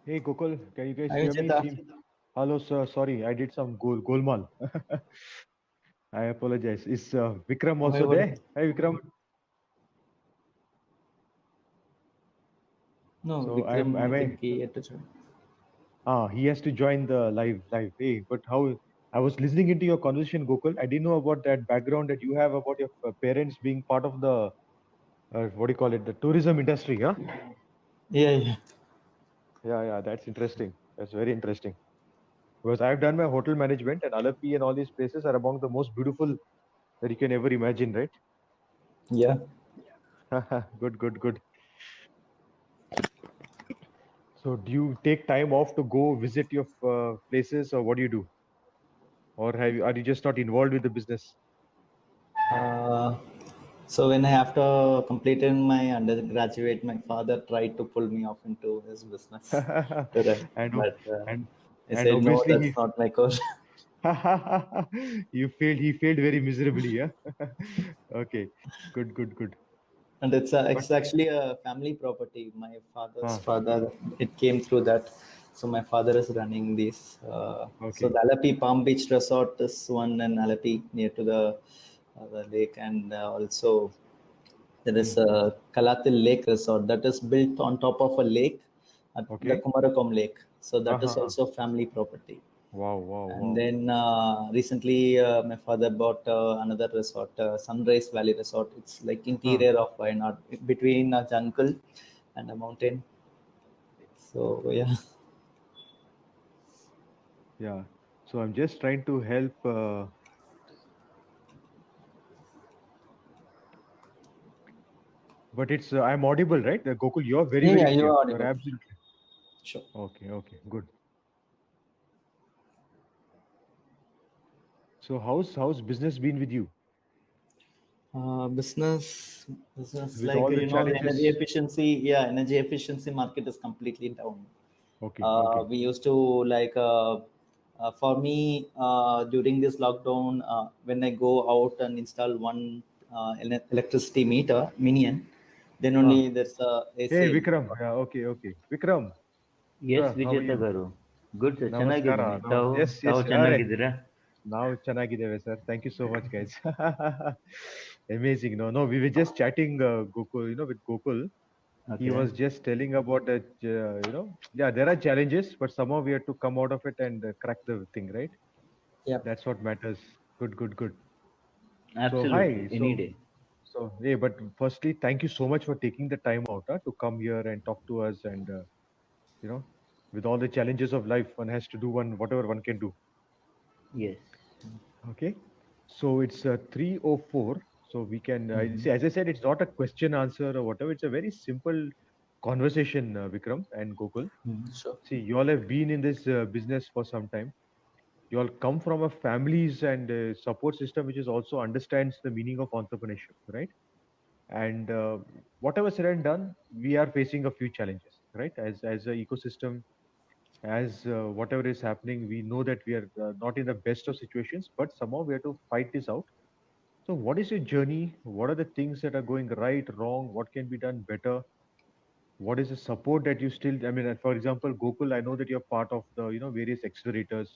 Hey Gokul, can you guys Hi hear me? Vichita. Hello, sir. Sorry, I did some golmal. I apologize. Is Vikram Why also would there? Hey Vikram. no So Vikram? am I I? think he had to join. He has to join the live. Hey, but how? I was listening into your conversation, Gokul. I didn't know about that background that you have about your parents being part of the what do you call it? The tourism industry, huh? Yeah, yeah. Yeah. That's interesting. That's very interesting. Because I've done my hotel management, and Alapi and all these places are among the most beautiful that you can ever imagine, right? Yeah. Good. So, do you take time off to go visit your places, or what do you do? Or are you just not involved with the business? Uh, so when I after completing my undergraduate, my father tried to pull me off into his business to run, and o- but and I and said no, obviously that's not my course. you failed. He failed very miserably. Yeah. Okay. Good. And But it's actually a family property. My father's huh. father, it came through that. So my father is running this. So Okay. the Alapi Palm Beach Resort is one in Alapi near to the lake, and also there is Hmm. a Kalatil Lake Resort that is built on top of a lake, at the Okay. Kumarakom Lake. So that is Uh-huh. also family property. And Wow. then recently, my father bought another resort, Sunrise Valley Resort. It's like Huh. interior of Wayanad, between a jungle and a mountain. So yeah, Yeah. So I'm just trying to help. But it's I'm audible, right? Gokul, you're very, yeah, very you clear. are You're audible. absolutely Sure. okay. Good. So how's business been with you Business with like all the the energy challenges? efficiency. Yeah, energy efficiency market is completely down. Okay. We used to like for me during this lockdown when I go out and install one electricity meter minion, then Huh. only there's a Hey sale. Vikram. Yeah, okay. Vikram, yes sir, how are Vijetha you? garu good sir Namaskara. ಚೆನ್ನಾಗಿದ್ದೀನಿ Now, ತಾವು yes. ತಾವು ಚೆನ್ನಾಗಿದ್ದೀರಾ Now ಚೆನ್ನಾಗಿದ್ದೇವೆ sir. Thank you so much, guys. Amazing. No. We were just chatting, Gokul. With Gokul, he okay was just telling about that. Yeah, there are challenges, but somehow we have to come out of it and crack the thing, right? Yep. That's what matters. Good. So absolutely hi. any So day. so hey, but firstly, thank you so much for taking the time out to come here and talk to us. And you know, with all the challenges of life, one has to do whatever one can do. Yes. Okay. So it's 3:04. So we can Mhm. see, as I said, it's not a question answer or whatever. It's a very simple conversation, Vikram and Gokul. Mhm. Sure. See, you all have been in this business for some time. You all come from a families and support system which is also understands the meaning of entrepreneurship, right? And whatever said and done, we are facing a few challenges, right? As a ecosystem, as whatever is happening, we know that we are not in the best of situations, but somehow we have to fight this out. So, what is your journey? What are the things that are going right, wrong? What can be done better? What is the support that you still? I mean, for example, Gokul, I know that you're part of the various accelerators.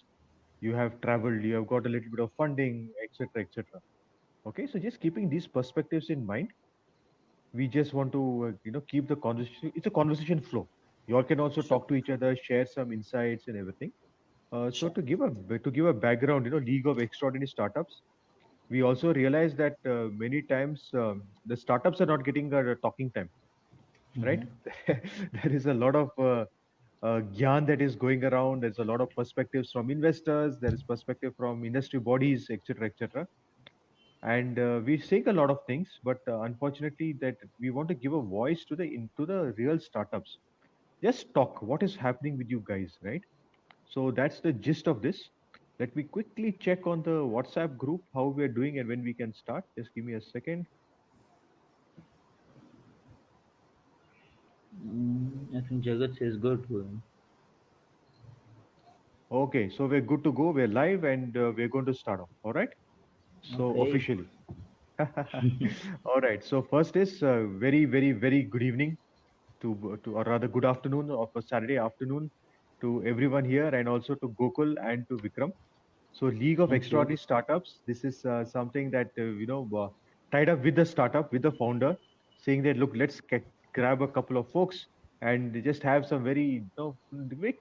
You have traveled, you have got a little bit of funding, etc. Okay, so just keeping these perspectives in mind, we just want to keep the conversation. It's a conversation flow. You all can also Sure. talk to each other, share some insights and everything. So Sure. to give a background, League of Extraordinary Startups, we also realize that many times the startups are not getting a talking time, right? Mhm. There is a lot of gyan that is going around. There's a lot of perspectives from investors. There is perspective from industry bodies, etc. And we're saying a lot of things, but unfortunately, that we want to give a voice to the real startups. Just talk. What is happening with you guys, right? So that's the gist of this. Let me quickly check on the WhatsApp group how we're doing and when we can start. Just give me a second. I think Jagat says good going. Okay, so we're good to go. We're live and we're going to start off. All right. So Okay. officially. All right. So first is very good evening to or rather good afternoon of a Saturday afternoon. to everyone here, and also to Gokul and to Vikram. So, League of Thank you. Extraordinary Startups. This is something that tied up with the startup, with the founder, saying that look, let's grab a couple of folks and just have some very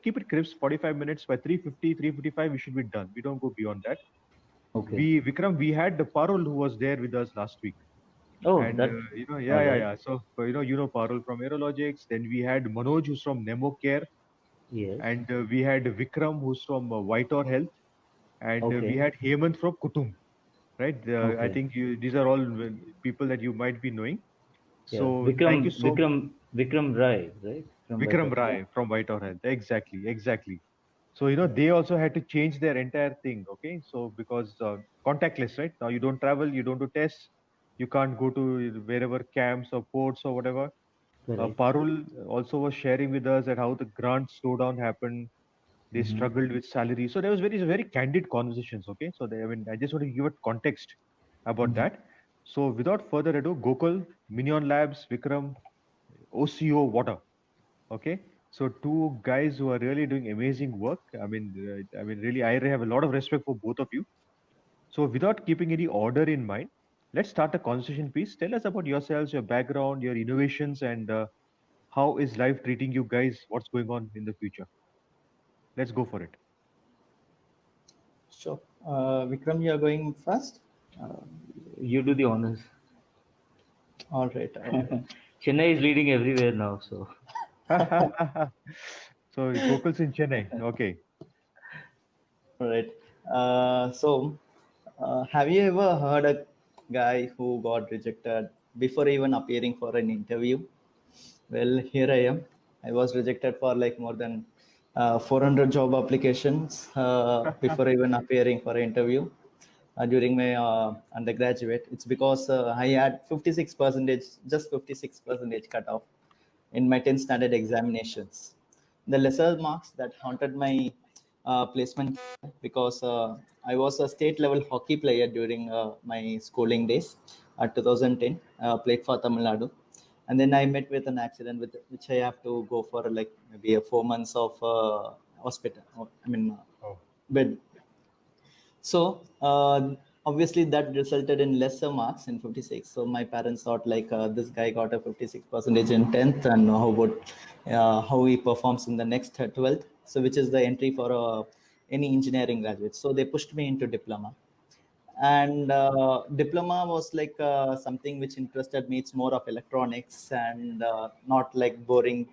keep it crisp. 45 minutes by 3:50, 3:55, we should be done. We don't go beyond that. Okay. We Vikram, we had the Parul who was there with us last week, Oh, and that's yeah, all yeah, right. yeah. So Parul from Aerologics. Then we had Manoj who's from Nemocare, Yes. and we had Vikram who's from Whiteor Health, and we Okay. had Hemant from Kutum, right? I Okay. think these are all people that you might be knowing. Yeah. So thank you Vikram, so Vikram, Vikram Rai, right? From Vikram Vital Health. Rai from Whiteout Health. Exactly, exactly. So they also had to change their entire thing. Okay, so because contactless, right? Now you don't travel, you don't do tests, you can't go to wherever camps or ports or whatever. Correct. Parul also was sharing with us that how the grant slowdown happened. They Mm-hmm. struggled with salary. So there was very candid conversations. Okay, so I mean, I just want to give it context about Mm-hmm. that. So without further ado, Gokul, Minion Labs, Vikram, OCO Water. Okay, so two guys who are really doing amazing work. I mean, really, I have a lot of respect for both of you. So without keeping any order in mind, let's start a conversation piece. Tell us about yourselves, your background, your innovations, and how is life treating you guys? What's going on in the future? Let's go for it. Sure. Vikram, you are going first. Uh, you do the honors. All right. All right. Chennai is leading everywhere now, so So Gokul's in Chennai. Okay. All right. Have you ever heard a guy who got rejected before even appearing for an interview? Well, here I am. I was rejected for like more than 400 job applications before even appearing for an interview during my undergraduate. It's because I had 56 percentage, just 56 percentage cutoff in my 10th standard examinations. The lesser marks that haunted my placement because I was a state level hockey player during my schooling days at 2010, played for Tamil Nadu. And then I met with an accident with which I have to go for like maybe a 4 months of hospital. Oh. Bed. So obviously that resulted in lesser marks in 56. So my parents thought like this guy got a 56 percentage in 10th, and how about how he performs in the next 12th. So which is the entry for any engineering graduate. So they pushed me into diploma, and diploma was like something which interested me. It's more of electronics and not like boring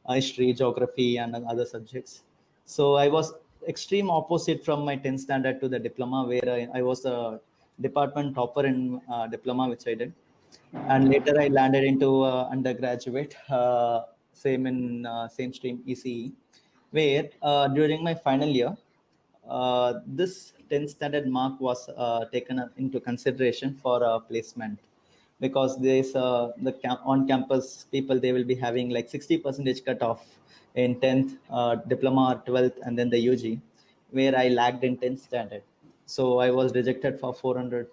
history, geography, and other subjects. So I was extreme opposite from my 10th standard to the diploma, where I was a department topper in diploma, which I did. And later I landed into undergraduate, same in same stream, ECE, where during my final year, this 10th standard mark was taken into consideration for placement, because there's on campus people, they will be having like 60 percentage cutoff in 10th, diploma, 12th, and then the UG, where I lagged in 10th standard. So I was rejected for 400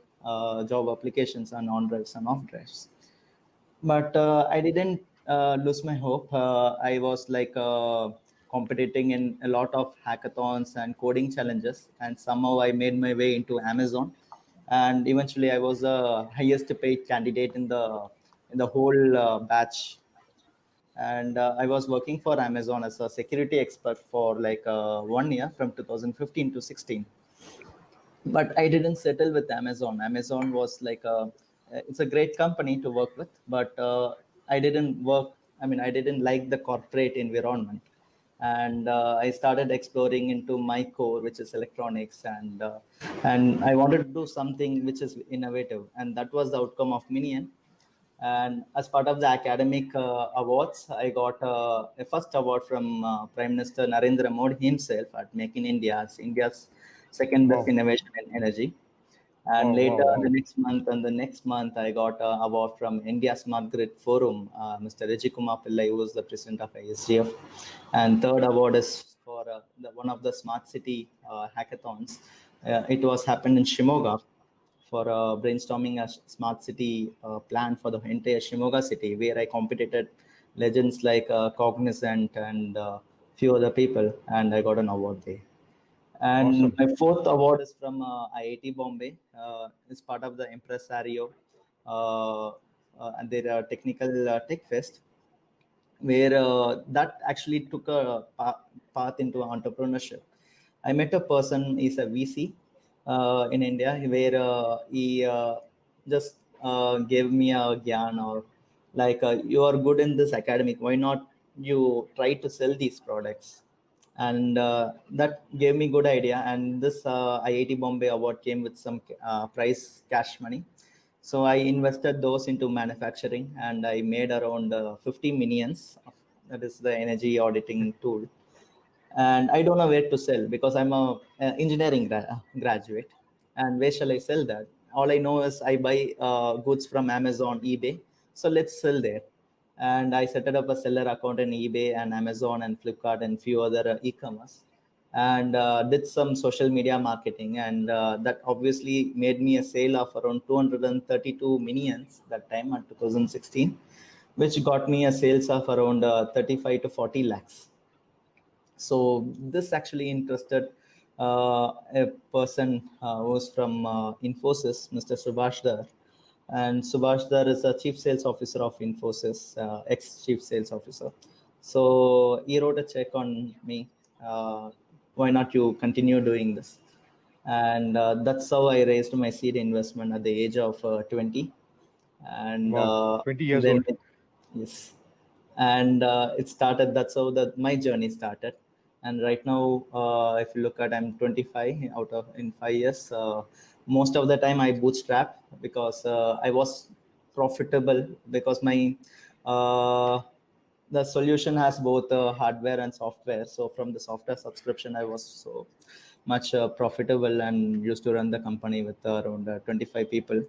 job applications and on drives and off drives. But I didn't lose my hope. I was like competing in a lot of hackathons and coding challenges, and somehow I made my way into Amazon, and eventually I was the highest paid candidate in the whole batch. And I was working for Amazon as a security expert for like 1 year from 2015 to 16. But I didn't settle with Amazon. Amazon was like it's a great company to work with, but I didn't work. I mean, I didn't like the corporate environment, and I started exploring into my core, which is electronics, and I wanted to do something which is innovative, and that was the outcome of Minion. And as part of the academic awards, I got a first award from Prime Minister Narendra Modi himself at Make in India, as India's second best Wow. innovation in energy. And Wow. later, Wow. the Wow. next month and the next month, I got an award from India Smart Grid Forum, Mr. Raji Kumar Pillai, who is the president of ISGF. And third award is for one of the smart city hackathons. It was happened in Shimoga for brainstorming a smart city plan for the entire Shimoga city, where I competed legends like Cognizant and few other people, and I got an award there. And Awesome. my fourth award is from IIT Bombay. It's part of the Impresario and their technical tech fest, where that actually took a path into entrepreneurship. I met a person, he's a VC in India, where he just gave me a gyan, or like, you are good in this academic, why not you try to sell these products? And that gave me good idea. And this IIT Bombay award came with some prize cash money. So I invested those into manufacturing, and I made around 50 minions. That is the energy auditing tool. And I don't know where to sell, because I'm a engineering graduate. And where shall I sell that? All I know is I buy goods from Amazon, eBay. So let's sell there. And I set up a seller account in eBay and Amazon and Flipkart and few other e-commerce, and did some social media marketing. And that obviously made me a sale of around 232 minions that time in 2016, which got me a sales of around 35 to 40 lakhs. So this actually interested a person who was from Infosys, Mr. Subhash Dar. And Subhash Dar is a chief sales officer of Infosys, ex-chief sales officer. So he wrote a check on me. Why not you continue doing this? And that's how I raised my seed investment at the age of 20. And Wow. 20 years then old. yes, and it started. That's how that my journey started. And right now, if you look at, I'm 25. Out of in 5 years, most of the time I bootstrap, because I was profitable, because my the solution has both hardware and software. So from the software subscription, I was so much profitable, and used to run the company with around 25 people.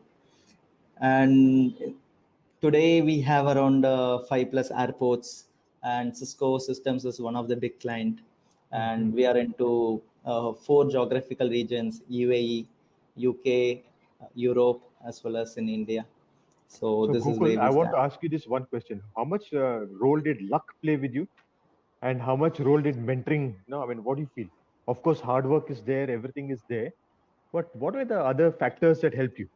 And today we have around 5+ airports, and Cisco Systems is one of the big client. And we are into 4 geographical regions: UAE, UK, Europe, as well as in India. So So, this is where Gokul, we I want stand. to ask you this one question. How much role did luck play with you? And how much role did mentoring? No, I mean, what do you feel? Of course, hard work is there, everything is there. But what were the other factors that helped you?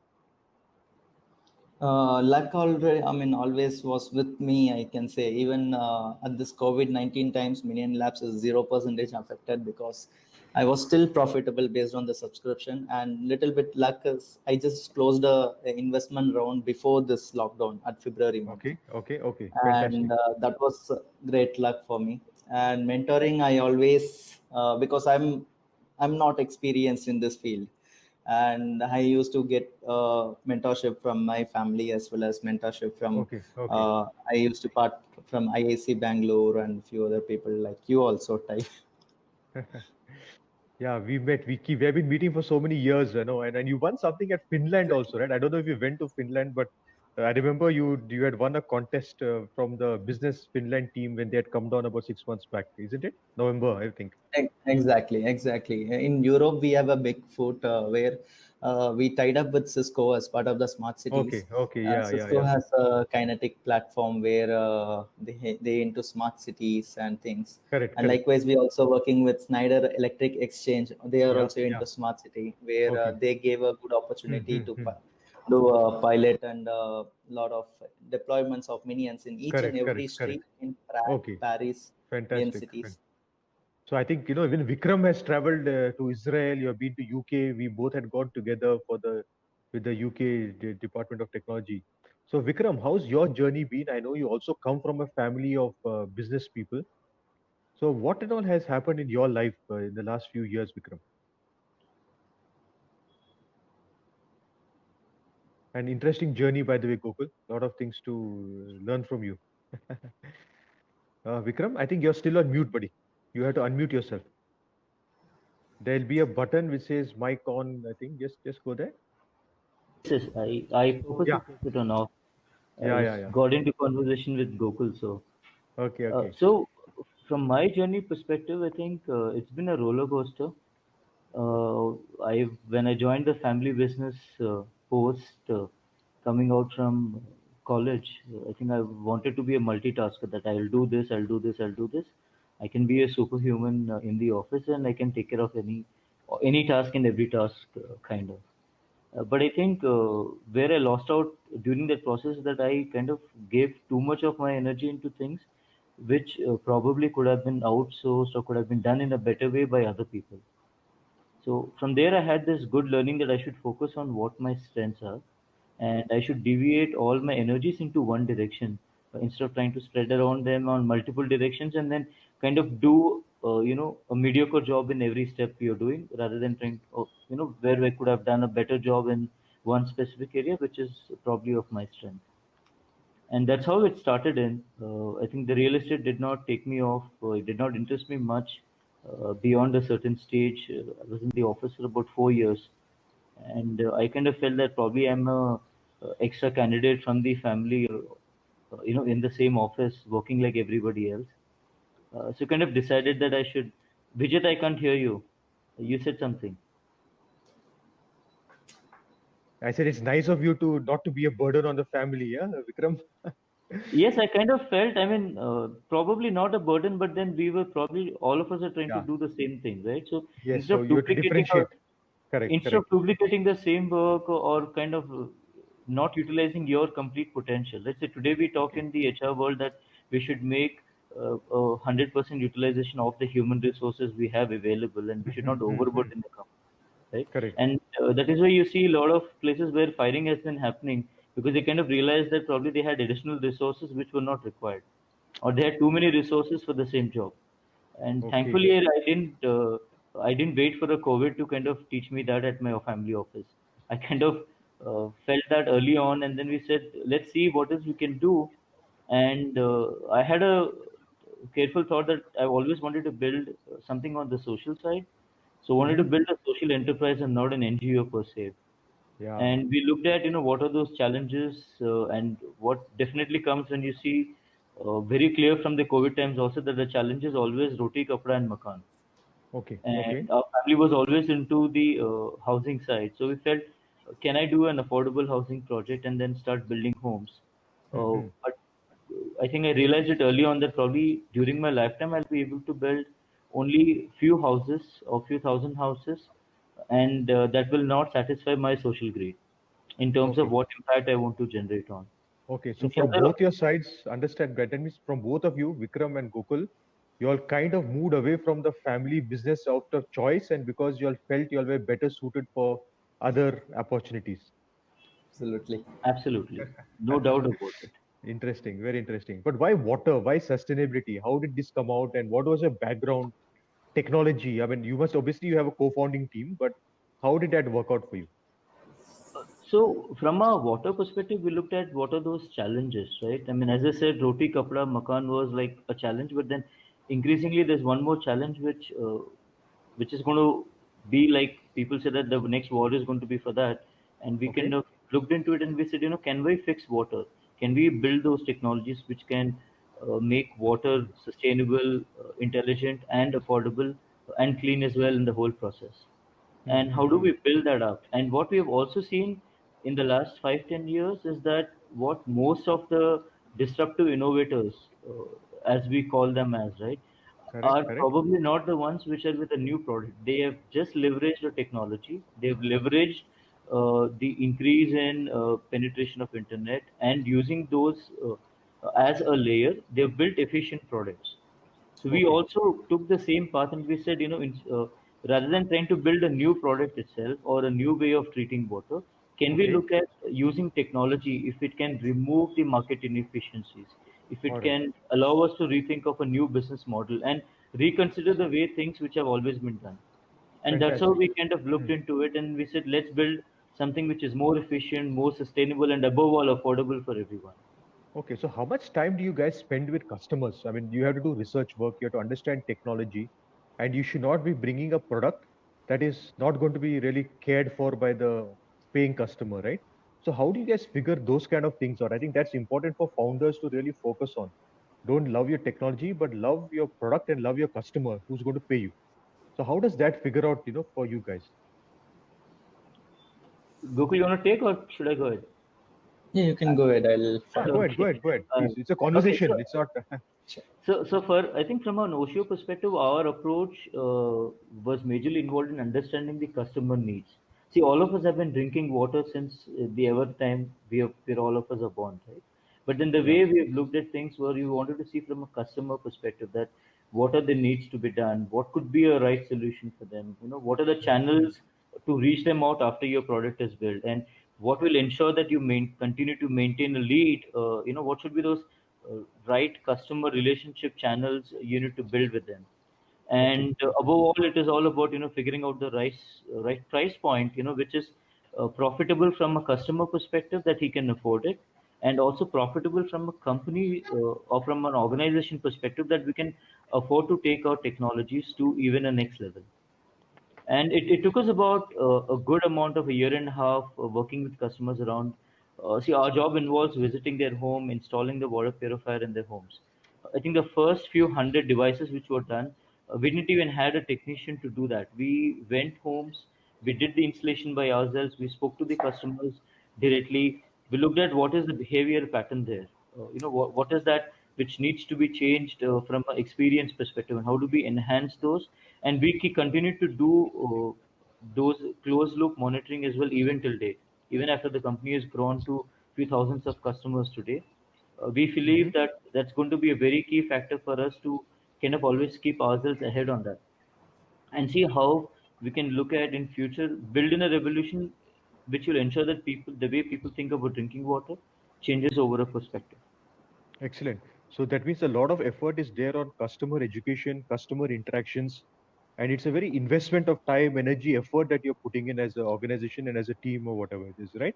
Luck already, I mean, always was with me, I can say. Even at this COVID-19 times, Minion Labs is 0% affected, because I was still profitable based on the subscription. And little bit luck is, I just closed a investment round before this lockdown at February month. Okay, okay, okay. And Fantastic. that was great luck for me. And mentoring, I always, because I'm not experienced in this field, and I used to get mentorship from my family, as well as mentorship from Okay, okay. I used to part from IIC Bangalore and few other people like you also type. Yeah, we met. We've been meeting for so many years, and you won something at Finland also, right? I don't know if you went to Finland, but I remember you had won a contest from the Business Finland team when they had come down about 6 months back, isn't it? November, I think. Exactly, exactly. In Europe, we have a big foot where we tied up with Cisco as part of the smart cities. Okay, okay, yeah, yeah, Cisco yeah. has a kinetic platform where they into smart cities and things. Correct, And correct. likewise, we also working with Schneider Electric Exchange. They are Yeah, also yeah. into smart city, where Okay. they gave a good Hmm, opportunity hmm, to hmm. do a pilot and a lot of deployments of minions in each and Correct, every correct, correct. street in Okay, Paris, Indian fantastic. cities. So I think even Vikram has traveled to Israel. You have been to UK. We both had gone together for the with the UK Department of Technology. So Vikram, how's your journey been? I know you also come from a family of business people. So what and all has happened in your life in the last few years, Vikram? An interesting journey, by the way, Gokul. A lot of things to learn from you. Vikram, I think you're still on mute, buddy. You have to unmute yourself. There'll be a button which says mic on. I think just go there. Yes, yes, I purposely Yeah, kept it on off. yeah, I yeah, yeah. got into conversation with Gokul. Okay, okay. So from my journey perspective, I think it's been a roller coaster. I when I joined the family business post coming out from college, I think I wanted to be a multitasker. That I'll do this, I'll do this, I'll do this. I can be a superhuman in the office, and I can take care of any task and every task, kind of. But I think where I lost out during that process, that I kind of gave too much of my energy into things which probably could have been outsourced or could have been done in a better way by other people. So from there, I had this good learning that I should focus on what my strengths are, and I should deviate all my energies into one direction instead of trying to spread around them on multiple directions and then kind of do a mediocre job in every step you're doing, rather than trying where I could have done a better job in one specific area, which is probably of my strength. And that's how it started. In I think the real estate did not take me off. It did not interest me much beyond a certain stage. I was in the office for about 4 years, and I kind of felt that probably I'm a extra candidate from the family, in the same office, working like everybody else. So kind of decided that I should. Vijay, I can't hear you. You said something. I said it's nice of you to not to be a burden on the family, yeah, Vikram. Yes, I kind of felt, I mean, probably not a burden, but then we were probably, all of us are trying to Yeah. do the same thing, right? So Yes. instead So of you have to duplicating differentiate. Correct. instead of Correct. duplicating the same work, or kind of not utilizing your complete potential. Let's say today we talk Okay. in the HR world that we should make 100% utilization of the human resources we have available, and we should not overburden the company, right? Correct. And that is why you see a lot of places where firing has been happening, because they kind of realized that probably they had additional resources which were not required, or they had too many resources for the same job. And Okay. thankfully, I didn't wait for the COVID to kind of teach me that at my family office. I kind of felt that early on, and then we said, let's see what else we can do. And I had a careful thought that I always wanted to build something on the social side. So wanted to Hmm. build a social enterprise and not an NGO per se. Yeah. And we looked at, what are those challenges, and what definitely comes when you see very clear from the COVID times also, that the challenge is always roti, kapda, and makan. Okay. Okay. And our family was always into the housing side. So we felt, can I do an affordable housing project and then start building homes? Hmm. But I think I realized it early on that probably during my lifetime I'll be able to build only few houses or few thousand houses, and that will not satisfy my social greed in terms of Okay. what impact I want to generate on. Okay. So And the from other, both your sides, understand better means from both of you, Vikram and Gokul, you all kind of moved away from the family business out of choice and because you all felt you all were better suited for other opportunities. Absolutely. absolutely, no doubt about it. Interesting, very interesting. But why water? Why sustainability? How did this come out and what was your background? Technology. I mean, you must obviously you have a co-founding team, but how did that work out for you? So from a water perspective, we looked at what are those challenges, right? I mean, as I said, roti, kapda, makan was like a challenge, but then increasingly there's one more challenge which is going to be like, people say that the next war is going to be for that, and we kind Okay. of looked into it and we said, can we fix water? Can we build those technologies which can make water sustainable, intelligent, and affordable, and clean as well in the whole process? And how do Mm-hmm. we build that up? And what we have also seen in the last 5-10 years is that what most of the disruptive innovators, as we call them as, right, Correct, are correct. probably not the ones which are with a new product. They have just leveraged the technology. They've leveraged the increase in penetration of internet, and using those as a layer, they've built efficient products. So we Okay. also took the same path, and we said, rather than trying to build a new product itself or a new way of treating water, can we Okay. look at using technology if it can remove the market inefficiencies, if All it right. can allow us to rethink of a new business model and reconsider the way things which have always been done. And that's how Fantastic. we kind of looked Hmm. into it, and we said, let's build something which is more efficient, more sustainable, and above all, affordable for everyone. Okay. So how much time do you guys spend with customers? I mean, you have to do research work, you have to understand technology, and you should not be bringing a product that is not going to be really cared for by the paying customer, right? So how do you guys figure those kind of things out? I think that's important for founders to really focus on. Don't love your technology, but love your product and love your customer who's going to pay you. So how does that figure out, for you guys? Gokul, you want to take, or should I go Yeah, you can go ahead. I'll Yeah, follow. go ahead, go Okay. ahead, go ahead. Uh, Please, it's a okay. So, conversation. It's not. Sure. So for I think from an OSHO perspective, our approach was majorly involved in understanding the customer needs. See, all of us have been drinking water since the ever time we're all of us are born, right? But then the Yeah. way we have looked at things were you wanted to see from a customer perspective that what are the needs to be done, what could be a right solution for them, what are the channels to reach them out after your product is built, and what will ensure that you continue to maintain a lead. What should be those right customer relationship channels you need to build with them, Okay. and above all it is all about figuring out the right price point, which is profitable from a customer perspective that he can afford it, and also profitable from a company or from an organization perspective that we can afford to take our technologies to even a next level. And it took us about a good amount of a year and a half working with customers around. See, our job involves visiting their home, installing the water purifier in their homes. I think the first few hundred devices which were done, we didn't even had a technician to do that. We went homes, we did the installation by ourselves, we spoke to the customers directly, we looked at what is the behavior pattern there. What is that which needs to be changed from an experience perspective, and how do we enhance those, and we continue to do those closed loop monitoring as well even till date, even after the company has grown to few thousands of customers today. We Hmm. believe that that's going to be a very key factor for us to kind of always keep ourselves ahead on that, and see how we can look at in future build in a revolution which will ensure that people the way people think about drinking water changes over a perspective. Excellent. So that means a lot of effort is there on customer education, customer interactions, and it's a very investment of time, energy, effort that you're putting in as an organization and as a team or whatever it is, right?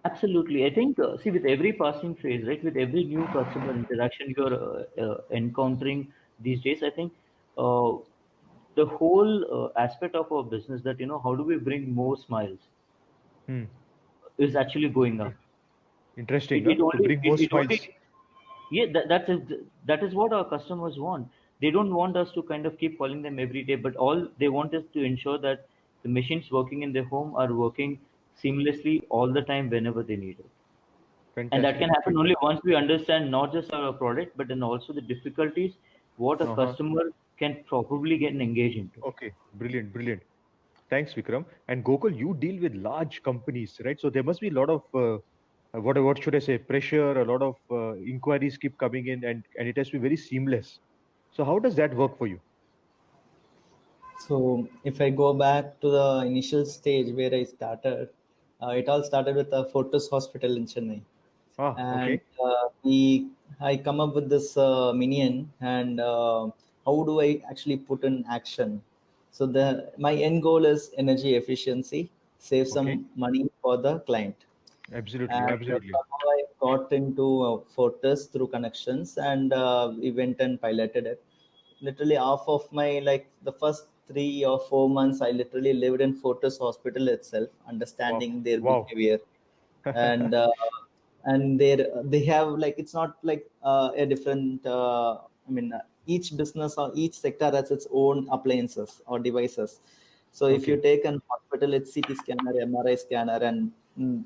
Absolutely. I think, see, with every passing phase, right, with every new customer interaction you're encountering these days, I think uh, the whole aspect of our business that, how do we bring more smiles Hmm. is actually going up. Interesting, It, huh? it To only, bring more it smiles. only, yeah, that is what our customers want. They don't want us to kind of keep calling them every day, but all they want is to ensure that the machines working in their home are working seamlessly all the time whenever they need it. And that can Fantastic. happen only once we understand not just our product, but then also the difficulties what a Uh-huh. customer can probably get engaged into. Okay. Brilliant. Brilliant. Thanks, Vikram. And Gokul, you deal with large companies, right? So there must be a lot of what should I say, pressure, a lot of inquiries keep coming in, and it has to be very seamless. So how does that work for you? So if I go back to the initial stage where I started, it all started with a Fortis Hospital in Chennai, Ah, and okay. I come up with this minion, and how do I actually put in action? So the my end goal is energy efficiency, save Okay. some money for the client. Absolutely. And Absolutely. somehow I got into Fortis through connections, and we went and piloted it. Literally half of my, like, the first 3 or 4 months I literally lived in Fortis Hospital itself, Wow. understanding their Wow. behavior. And they have, like, it's not like a different each business or each sector has its own appliances or devices. So if you Okay. take an hospital, it's CT scanner, MRI scanner, and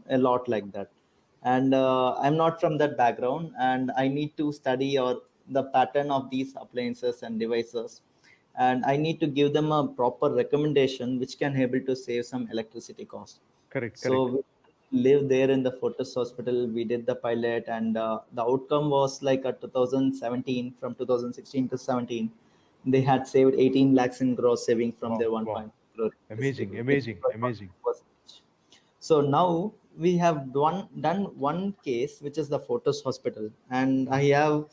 a lot like that. And I'm not from that background, and I need to study or the pattern of these appliances and devices, and I need to give them a proper recommendation which can able to save some electricity cost. Correct. So Correct. we lived there in the Fortis Hospital. We did the pilot, and the outcome was like a 2017, from 2016 to 17, they had saved 18 lakhs in gross saving from Wow. their Wow. 1.5 crore electricity Amazing. bill. Amazing. Amazing. So now we have done one case, which is the Fortis Hospital, and I Mhm. have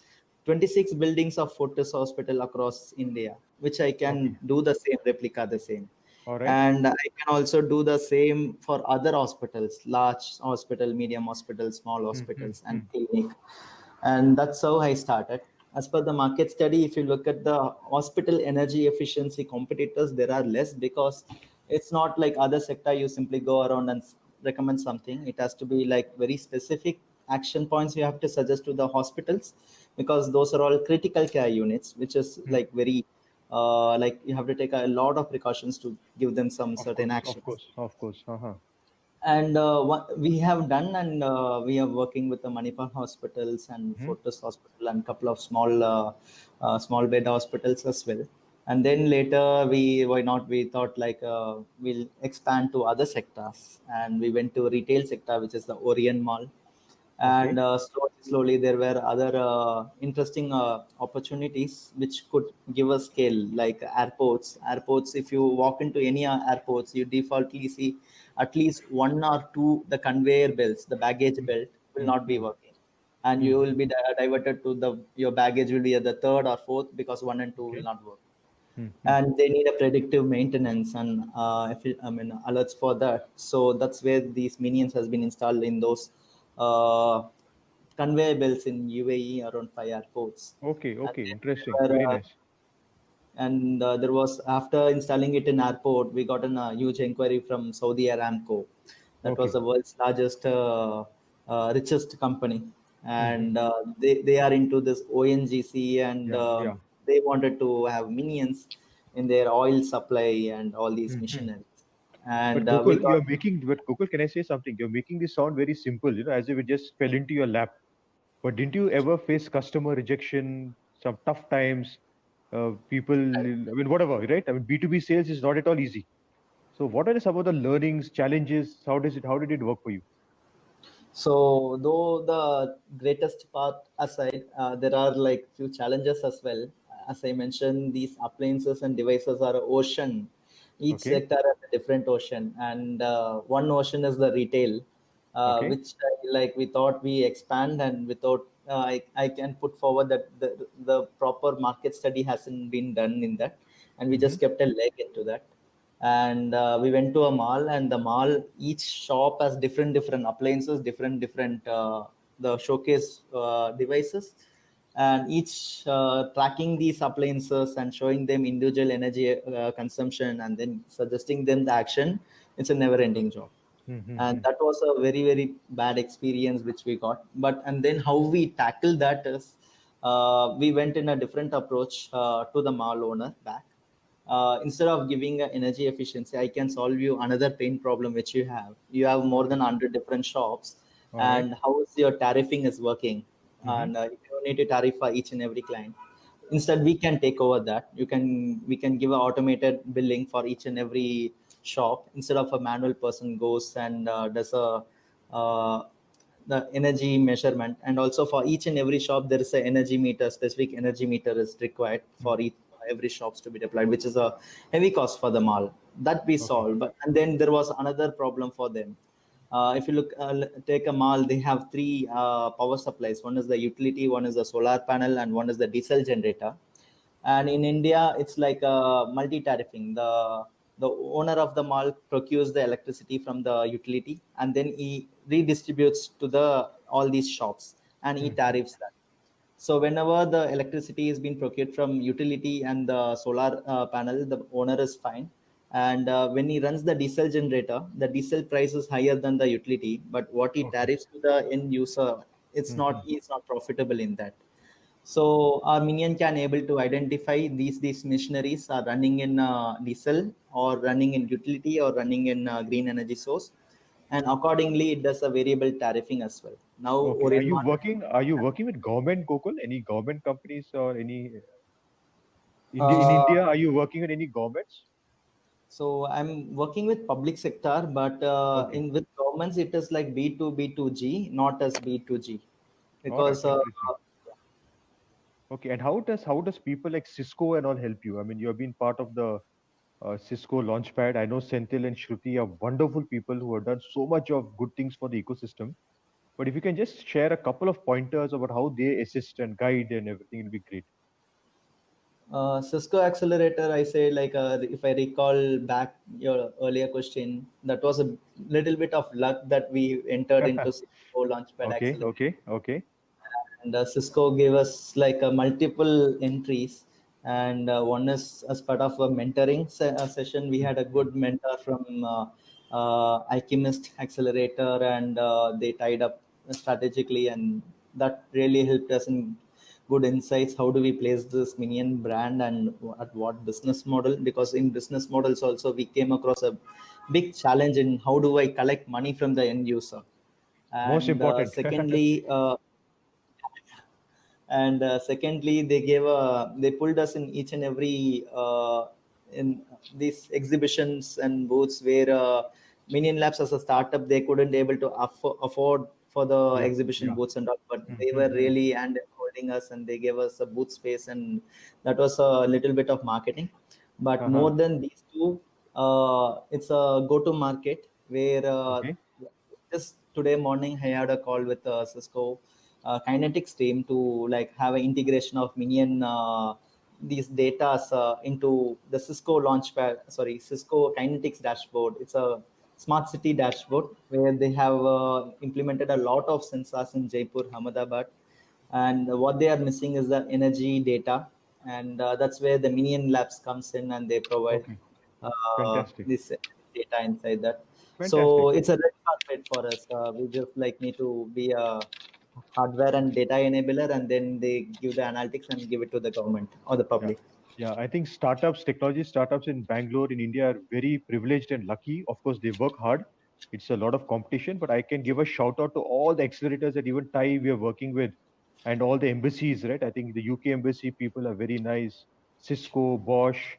26 buildings of Fortis Hospital across India, which I Okay. can do the same replica, the same. All right. And I can also do the same for other hospitals, large hospital, medium hospitals, small Mm-hmm. hospitals, and clinic. And that's how I started. As per the market study, if you look at the hospital energy efficiency competitors, there are less, because it's not like other sector you simply go around and recommend something. It has to be like very specific action points you have to suggest to the hospitals, because those are all critical care units, which is Mm. like very like you have to take a lot of precautions to give them some Of certain course. Of actions. course. Of course. Uh-huh. And we have done, and we are working with the Manipal hospitals and Fortis Hospital and couple of small bed hospitals as well. And then later why not, we thought like we'll expand to other sectors, and we went to retail sector, which is the Orient Mall. And Okay. slowly there were other interesting opportunities which could give us scale, like airports. If you walk into any airports, you defaultly see at least one or two the conveyor belts, the baggage belt will Mm, not be mm, working, and you will be diverted to the your baggage will be at the third or fourth, because one and two will okay. not work. Mm, mm. And they need a predictive maintenance and alerts for that. So that's where these minions has been installed in those uh, conveyor belts in UAE around 5 airports. Okay, And okay, then interesting. there Very were, nice. there was, after installing it in airport, we got a huge inquiry from Saudi Aramco. That was Okay. the world's largest, richest company, Mm-hmm. and they are into this ONGC, and Yeah, yeah. they wanted to have minions in their oil supply and all these Mm-hmm. missionaries. But And we Gokul, got. Can I say something? You're making this sound very simple, as if it just fell into your lap. But didn't you ever face customer rejection, some tough times, people, I mean, whatever, right? I mean, B2B sales is not at all easy. So what are some of the learnings, challenges? How did it work for you? So, though the greatest part aside, there are like few challenges as well. As I mentioned, these appliances and devices are a ocean. Each Okay, sector has a different ocean, and one ocean is the retail, okay. which like we thought we expand, and without I can put forward that the proper market study hasn't been done in that, and we Mm-hmm. just kept a leg into that. And we went to a mall, and the mall, each shop has different appliances, different the showcase devices, and each tracking these appliances and showing them individual energy consumption, and then suggesting them the action. It's a never ending job, and Mm-hmm. that was a very bad experience which we got. But and then how we tackled that is, we went in a different approach to the mall owner back. Instead of giving a energy efficiency, I can solve you another pain problem which you have more than 100 different shops, All right. and how is your tariffing is working, Mm-hmm. and if you need to tariff for each and every client, instead we can take over that. We can give a automated billing for each and every shop, instead of a manual person goes and does a uh, the energy measurement. And also for each and every shop there is a energy meter, specific energy meter is required for each every shops to be deployed, which is a heavy cost for the mall. That we Okay. solved. But and then there was another problem for them. If you look, take a mall, they have three power supplies. One is the utility, one is the solar panel, and one is the diesel generator. And in India, it's like multi-tariffing. The owner of the mall procures the electricity from the utility, and then he redistributes to the all these shops, and he Mm-hmm. tariffs that. So whenever the electricity is being procured from utility and the solar panel, the owner is fine. And when he runs the diesel generator, the diesel price is higher than the utility. But what he Okay. tariffs to the end user, Mm-hmm. he's not profitable in that. So our minion can able to identify these missionaries are running in diesel, or running in utility, or running in green energy source, and accordingly it does a variable tariffing as well. Now Okay. Are Orient you Mart. working? Are you working with government, Gokul? Any government companies or any in Uh, India? Are you working with any governments? so I'm working with public sector, but Okay. in with governments it is like B2B2G, not as B2G, All right. because Interesting. Okay. And how does people like Cisco and all help you? I mean, you have been part of the Cisco Launchpad. I know Senthil and Shruti are wonderful people who have done so much of good things for the ecosystem. But if you can just share a couple of pointers about how they assist and guide and everything, it'll be great. Cisco Accelerator, I say, like if I recall back your earlier question, that was a little bit of luck that we entered into Cisco Launchpad Okay. Accelerator. Okay. Okay. And Cisco gave us like multiple entries, and one is as part of a mentoring session. We had a Mm-hmm. good mentor from Alchemist Accelerator, and they tied up strategically, and that really helped us in good insights. How do we place this minion brand, and at what business model? Because in business models also we came across a big challenge in how do I collect money from the end user. Most And important. secondly, secondly, they pulled us in each and every in these exhibitions and booths where Minion Labs as a startup, they couldn't able to afford for the Yeah, exhibition yeah. booths and all, but they were really and holding us, and they gave us a booth space, and that was a little bit of marketing. But Uh-huh. more than these two, it's a go-to market where Okay. just today morning I had a call with Cisco Kinetics team to like have an integration of Minion these data into the Cisco Launchpad, sorry, Cisco Kinetics dashboard. It's a smart city dashboard where they have implemented a lot of sensors in Jaipur, Ahmedabad, and what they are missing is the energy data, and that's where the Minion Labs comes in, and they provide Okay. Fantastic. this data inside that. So Fantastic. it's a red carpet for us. We just like need to be a hardware and data enabler, and then they give the analytics and give it to the government or the Yeah. public. Yeah. I think startups, technology startups in Bangalore, in India, are very privileged and lucky. Of course, they work hard. It's a lot of competition, but I can give a shout out to all the accelerators that even TIE we are working with and all the embassies, right? I think the UK embassy people are very nice. Cisco, Bosch,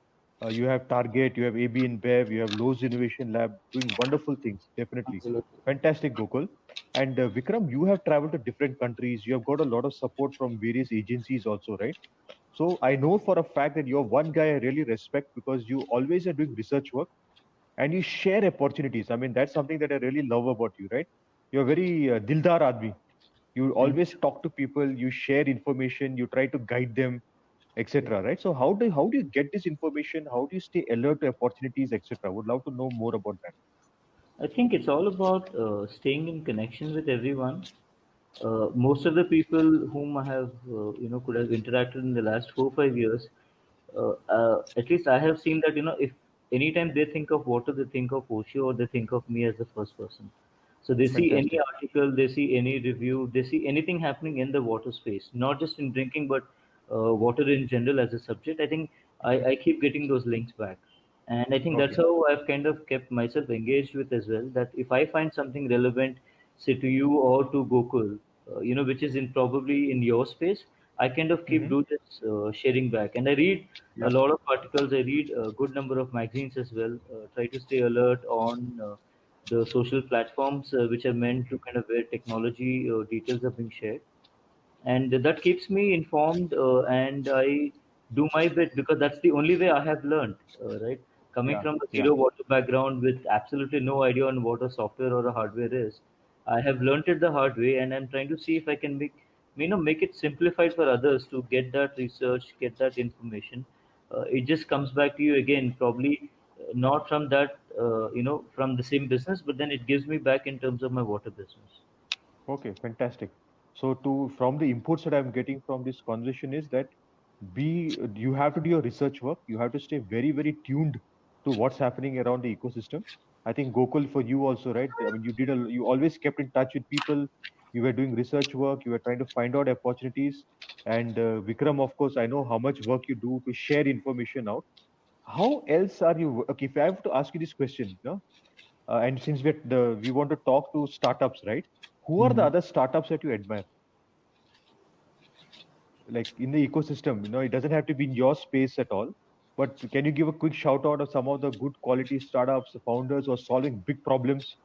you have Target, you have AB InBev, you have Lowe's Innovation Lab doing wonderful things, definitely. Absolutely. Fantastic, Gokul. And Vikram, you have traveled to different countries. You have got a lot of support from various agencies also, right? So I know for a fact that you're one guy I really respect because you always are doing research work and you share opportunities. I mean, that's something that I really love about you, right? You're very dildar admi. You Thank always talk to people, you share information, you try to guide them, etc. Right? So how do you get this information? How do you stay alert to opportunities, etc.? Would love to know more about that. I think it's all about staying in connection with everyone. Most of the people whom I have, could have interacted in the last 4 5 years, at least I have seen that, if anytime they think of water, they think of Osho or they think of me as the first person. So they see any Fantastic. article, they see any review, they see anything happening in the water space, not just in drinking, but water in general as a subject. I think I keep getting those links back. And I think that's Okay. how I've kind of kept myself engaged with as well. That if I find something relevant, say to you or to Gokul, which is in probably in your space, I kind of keep Mm-hmm. do this sharing back. And I read a Yeah. lot of articles. I read a good number of magazines as well. Try to stay alert on the social platforms which are meant to kind of where technology details are being shared, and that keeps me informed, and I do my bit because that's the only way I have learned, right? Coming Yeah. from a Yeah. zero water background with absolutely no idea on what a software or a hardware is, I have learned it the hard way, and I'm trying to see if I can make it simplified for others to get that research, get that information. It just comes back to you again, probably not from that, from the same business, but then it gives me back in terms of my water business. Okay, fantastic. So to from the inputs that I'm getting from this conversation is that you have to do your research work. You have to stay very, very tuned to what's happening around the ecosystem. I think Gokul for you also, right? I mean, you always kept in touch with people. You were doing research work. You were trying to find out opportunities. And Vikram, of course, I know how much work you do to share information out. How else are you? Okay, if I have to ask you this question, no? And since we want to talk to startups, right? Who are the Mhm. other startups that you admire? Like in the ecosystem, it doesn't have to be in your space at all. But can you give a quick shout out of some of the good quality startups, the founders who are solving big problems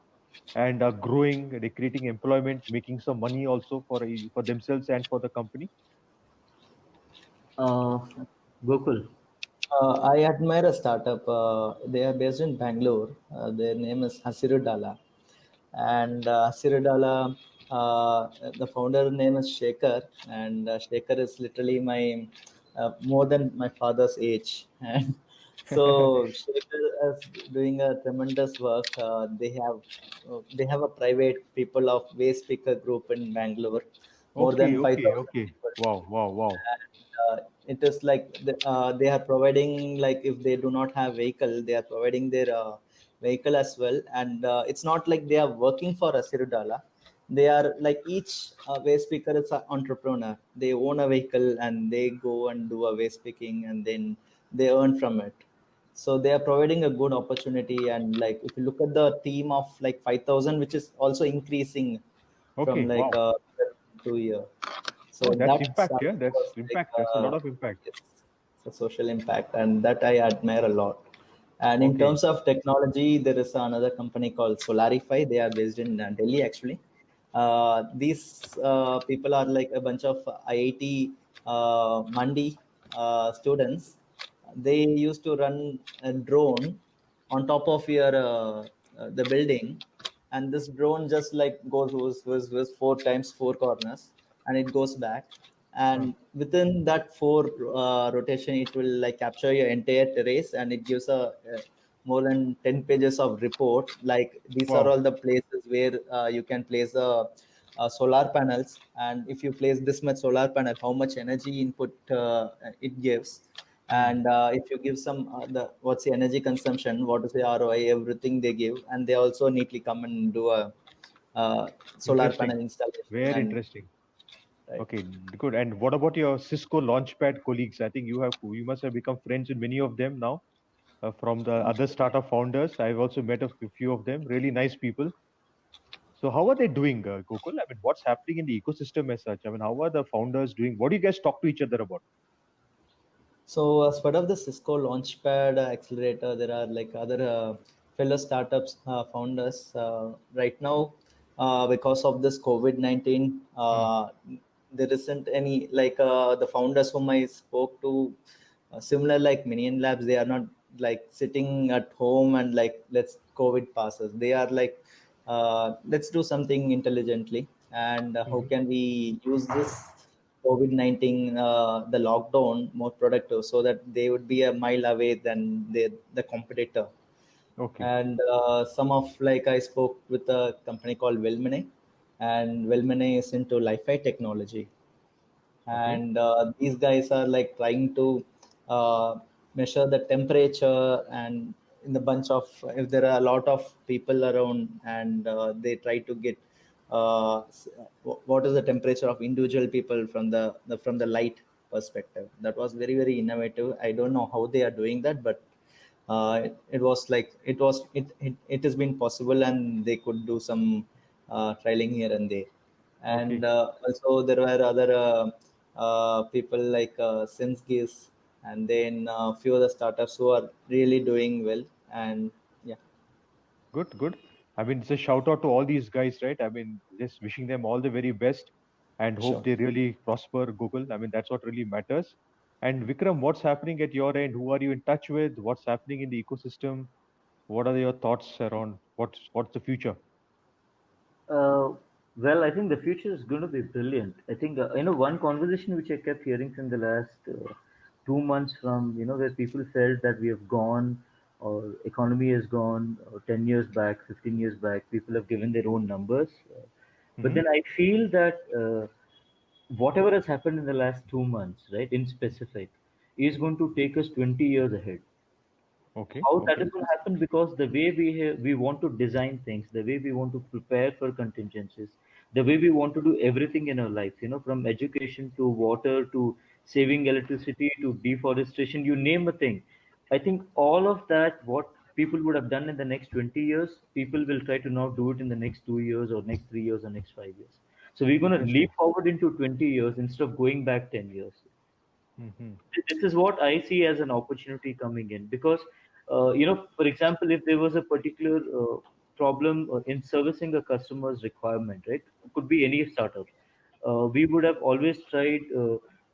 and are growing, they're creating employment, making some money also for themselves and for the company? Uh, Gokul. I admire a startup. They are based in Bangalore. Their name is Hasiru Dala. And Hasiru Dala, the founder name is Shekhar. And Shekhar is literally my more than my father's age. And so Shekhar is doing a tremendous work. They have a private people of waste picker group in Bangalore, more Okay, than okay, 5,000 okay. people. Wow, wow, wow. It is like they are providing, like if they do not have vehicle, they are providing their vehicle as well. And it's not like they are working for Asirudala. They are like each waste picker is an entrepreneur. They own a vehicle and they go and do a waste picking, and then they earn from it. So they are providing a good opportunity. And like if you look at the team of like 5,000, which is also increasing from Okay, like wow. 2 year. Oh, So that's that impact. Yeah, startup that's was like impact. That's a lot of impact. yes, it's a social impact, and that I admire a lot. And in Okay. terms of technology, there is another company called Solarify. They are based in Delhi, actually. These people are like a bunch of IIT Mandi students. They used to run a drone on top of your the building, and this drone just like goes was 4 times 4 corners, and it goes back, Huh. and within that four rotation it will like capture your entire terrace, and it gives a more than 10 pages of report, like these are Wow. all the places where you can place solar panels, and if you place this much solar panel, how much energy input it gives, Hmm. and if you give some the what's the energy consumption, what is the ROI, everything they give, and they also neatly come and do a solar Interesting. panel installation. Very And interesting. right. Okay, good. And what about your Cisco Launchpad colleagues? I think you must have become friends with many of them now, from the other startup founders. I've also met a few of them. Really nice people. So how are they doing, Gokul? I mean, what's happening in the ecosystem as such? I mean, how are the founders doing? What do you guys talk to each other about? So as part of the Cisco Launchpad accelerator, there are like other fellow startups founders right now. Because of this COVID-19, Hmm. there isn't any like the founders whom I spoke to, similar like Minion Labs. They are not like sitting at home and like let's COVID passes. They are like let's do something intelligently, and how Hmm. can we use this COVID-19, the lockdown more productive, so that they would be a mile away than the competitor. Okay. And some of like I spoke with a company called Velmine, and Velmine is into Li-Fi technology, Okay. and these guys are like trying to measure the temperature, and in the bunch of, if there are a lot of people around, and they try to get what is the temperature of individual people from from the light perspective. That was very very innovative. I don't know how they are doing that, but it was like it has been possible, and they could do some trialing here and there. And Okay. also there were other people like SenseGears, and then a few other startups who are really doing well. And yeah, Good. Good. I mean, it's a shout out to all these guys, right? I mean, just wishing them all the very best and hope sure. they really prosper, Google. I mean, that's what really matters. And Vikram, what's happening at your end? Who are you in touch with? What's happening in the ecosystem? What are your thoughts around what's the future? Uh, well, I think the future is going to be brilliant. I think one conversation which I kept hearing from the last 2 months, from where people felt that we have gone, or economy has gone, or 10 years back, 15 years back, people have given their own numbers. But Hmm. then I feel that whatever has happened in the last 2 months, right, in specific, is going to take us 20 years ahead. Okay. How that Okay. is going to happen? Because the way we want to design things, the way we want to prepare for contingencies, the way we want to do everything in our life, from education to water to saving electricity to deforestation, you name a thing. I think all of that, what people would have done in the next 20 years, people will try to now do it in the next 2 years or next 3 years or next 5 years. So we're going to leap Interesting. forward into 20 years instead of going back 10 years. Hmm. This is what I see as an opportunity coming in, because for example, if there was a particular problem in servicing a customer's requirement, right, could be any startup, we would have always tried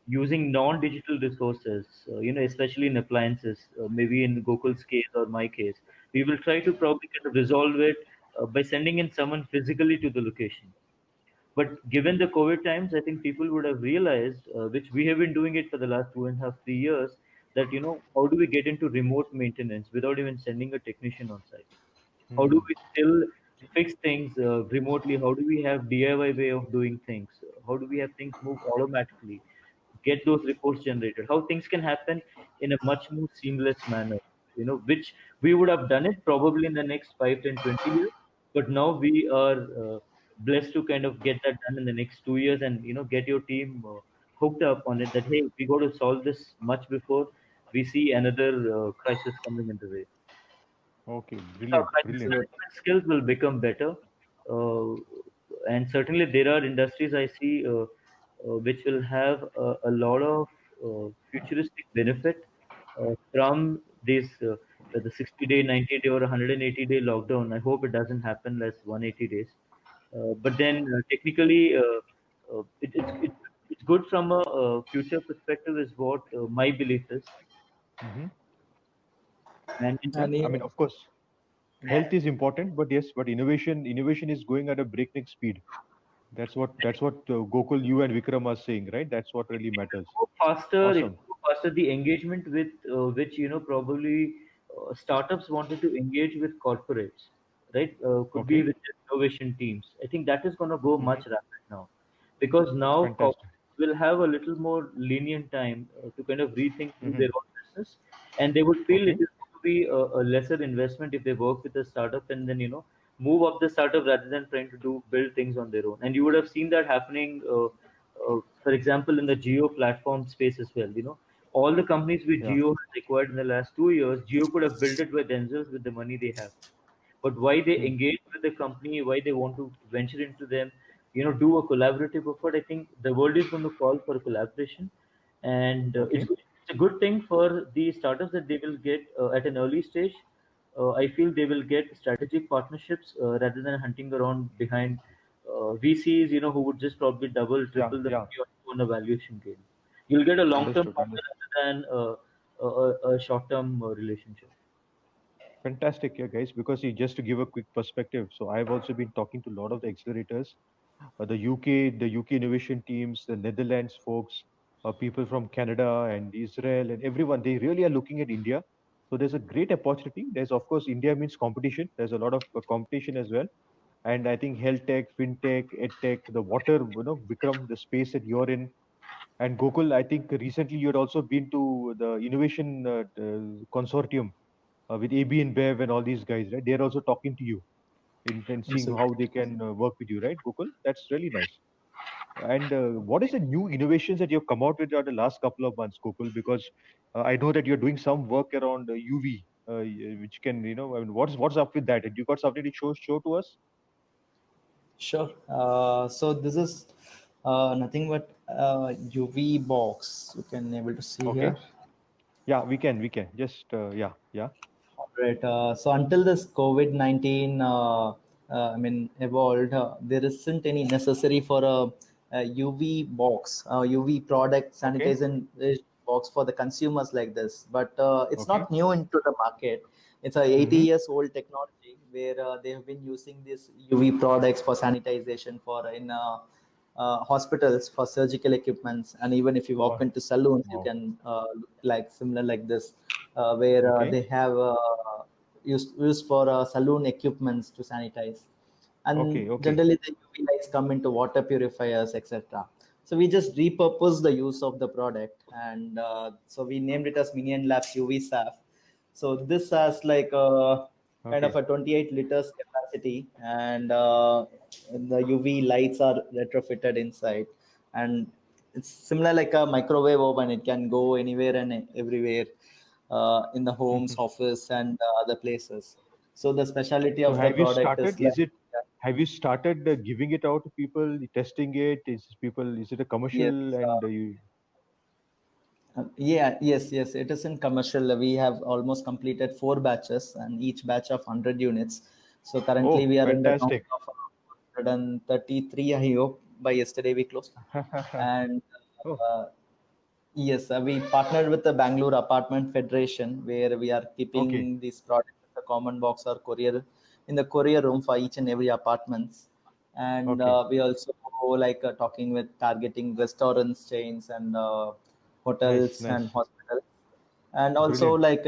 using non-digital resources, especially in appliances, maybe in Gokul's case or my case, we will try to probably kind of resolve it by sending in someone physically to the location. But given the COVID times, I think people would have realized, which we have been doing it for the last 2.5, 3 years, that how do we get into remote maintenance without even sending a technician on site? How do Hmm. we still fix things remotely? How do we have DIY way of doing things? How do we have things move automatically? Get those reports generated? How things can happen in a much more seamless manner? Which we would have done it probably in the next 5, 10, 20 years, but now we are blessed to kind of get that done in the next 2 years, and get your team hooked up on it. That hey, we got to solve this much before. we see another crisis coming in the way. Okay, Our brilliant, financial brilliant. management skills will become better, uh, and certainly there are industries I see which will have a lot of futuristic benefit from this the 60-day, 90-day, or 180-day lockdown. I hope it doesn't happen less 180 days. But then technically, it's good from a, future perspective, is what my belief is. Hmm. And Yeah, And I even, mean, of course, yeah, health is important, but yes, but innovation is going at a breakneck speed. That's what Gokul, you and Vikram are saying, right? That's what really matters. It Awesome. will go faster the engagement with which probably startups wanted to engage with corporates, right? Could be Okay. with their innovation teams. I think that is going to go Hmm. much rapid now, because now Fantastic. corporates will have a little more lenient time to kind of rethink through Hmm. their own business, and they would feel it Okay. is going to be a lesser investment if they work with a startup and then move up the startup rather than trying to do build things on their own. And you would have seen that happening. For example, in the Geo platform space as well. All the companies which Yeah. Geo has acquired in the last 2 years, Geo could have built it by themselves with the money they have. But why they Hmm. engage with the company, why they want to venture into them, do a collaborative effort. I think the world is going to call for collaboration, and Okay. it's a good thing for the startups that they will get at an early stage. I feel they will get strategic partnerships rather than hunting around behind VCs, who would just probably double, Yeah. triple the Yeah. money on a valuation gain. You'll get a long-term Understood. partner Understood. rather than a short-term relationship. Fantastic, yeah, guys. Because see, just to give a quick perspective, so I've also been talking to a lot of the accelerators, the UK innovation teams, the Netherlands folks, people from Canada and Israel and everyone. They really are looking at India. So there's a great opportunity. There's of course India means competition. There's a lot of competition as well. And I think health tech, fintech, ed tech, the water, Vikram, the space that you're in, and Gokul, I think recently you had also been to the innovation consortium with AB and Bev and all these guys, right? They're also talking to you in seeing absolutely. how they can work with you, right, Gokul? That's really nice. And what is the new innovations that you've come out with in the last couple of months, Gokul? Because I know that you're doing some work around UV, which can, I mean, what's up with that? And you got something to show to us? Sure. So this is nothing but UV box. You can able to see Okay. here. Yeah, we can. Just yeah, yeah. Right. So until this COVID-19, I mean, evolved, there isn't any necessary for a UV box, UV product Okay, sanitizing box for the consumers like this. But it's okay. not new into the market. It's a 80 Mm-hmm. years old technology where they have been using these UV products for sanitization for in hospitals for surgical equipments, and even if you walk Wow, into saloons, you wow. can look like similar like this, where Okay, they have used for saloon equipments to sanitize, and okay, okay. generally the UV lights come into water purifiers, etc. So we just repurpose the use of the product, and so we named it as Minion Labs UV SAF. So this has like a kind of Okay. a 28 liters capacity, and the UV lights are retrofitted inside, and it's similar like a microwave oven. It can go anywhere and everywhere in the homes, office, and other places. So the specialty So of the have you product started? is like, Have you started giving it out to people, testing it? Is it a yes. commercial and you? Yeah, yes, yes. It is in commercial. We have almost completed 4 batches, and each batch of 100 units. So currently Oh, we are in the count fantastic. of 133. I hope by yesterday we closed. And Oh, uh, yes, we partnered with the Bangalore Apartment Federation, where we are okay, keeping these products in the common box or courier in the courier room for each and every apartments. And okay. we also like talking with targeting restaurants, chains, and Nice, hotels and nice. hospitals. And also Brilliant. like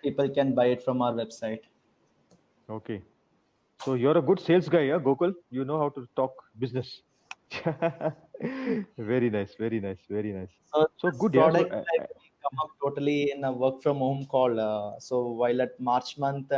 people can buy it from our website. Okay. So you're a good sales guy, yeah, Gokul? You know how to talk business. Very nice, very nice, very nice. So So this good, yeah. So product like we come up totally in a work from home call. So while at March month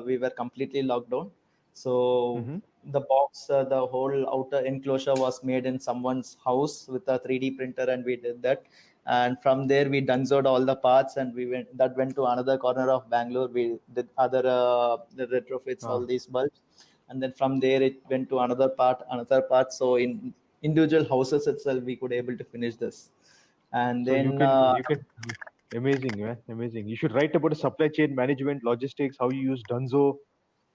we were completely locked down. So mm-hmm. the box, the whole outer enclosure was made in someone's house with a 3D printer, and we did that. and from there we dunzoed all the parts, and went to another corner of Bangalore. We did other the retrofits, all these bulbs, and then from there it went to another part. So in individual houses itself, we could able to finish this, and So then amazing, man, amazing. You should write about a supply chain management, logistics, how you use Dunzo,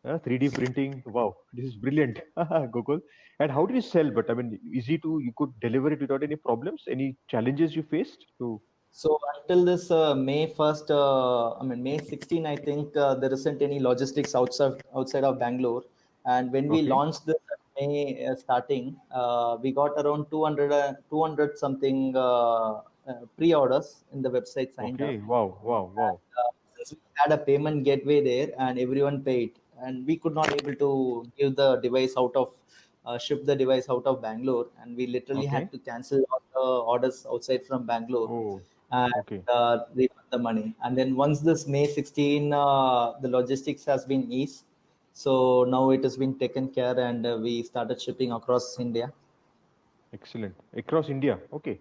3D printing. Wow, this is brilliant, Gokul. And how do you sell? But I mean, easy to you could deliver it without any problems. Any challenges you faced to? So until this May 1st, May 16, I think there isn't any logistics outside of Bangalore. And when we Okay, launched this at May starting, we got around 200 something pre-orders in the website signed okay, up. wow, wow, wow. Since we had a payment gateway there and everyone paid, and we could not able to give the device out of ship the device out of Bangalore, and we literally Okay. had to cancel all the orders outside from Bangalore Oh, and okay. refund the money. And then once this May 16, the logistics has been eased. So now it has been taken care, and we started shipping across India. Excellent. Across India. Okay.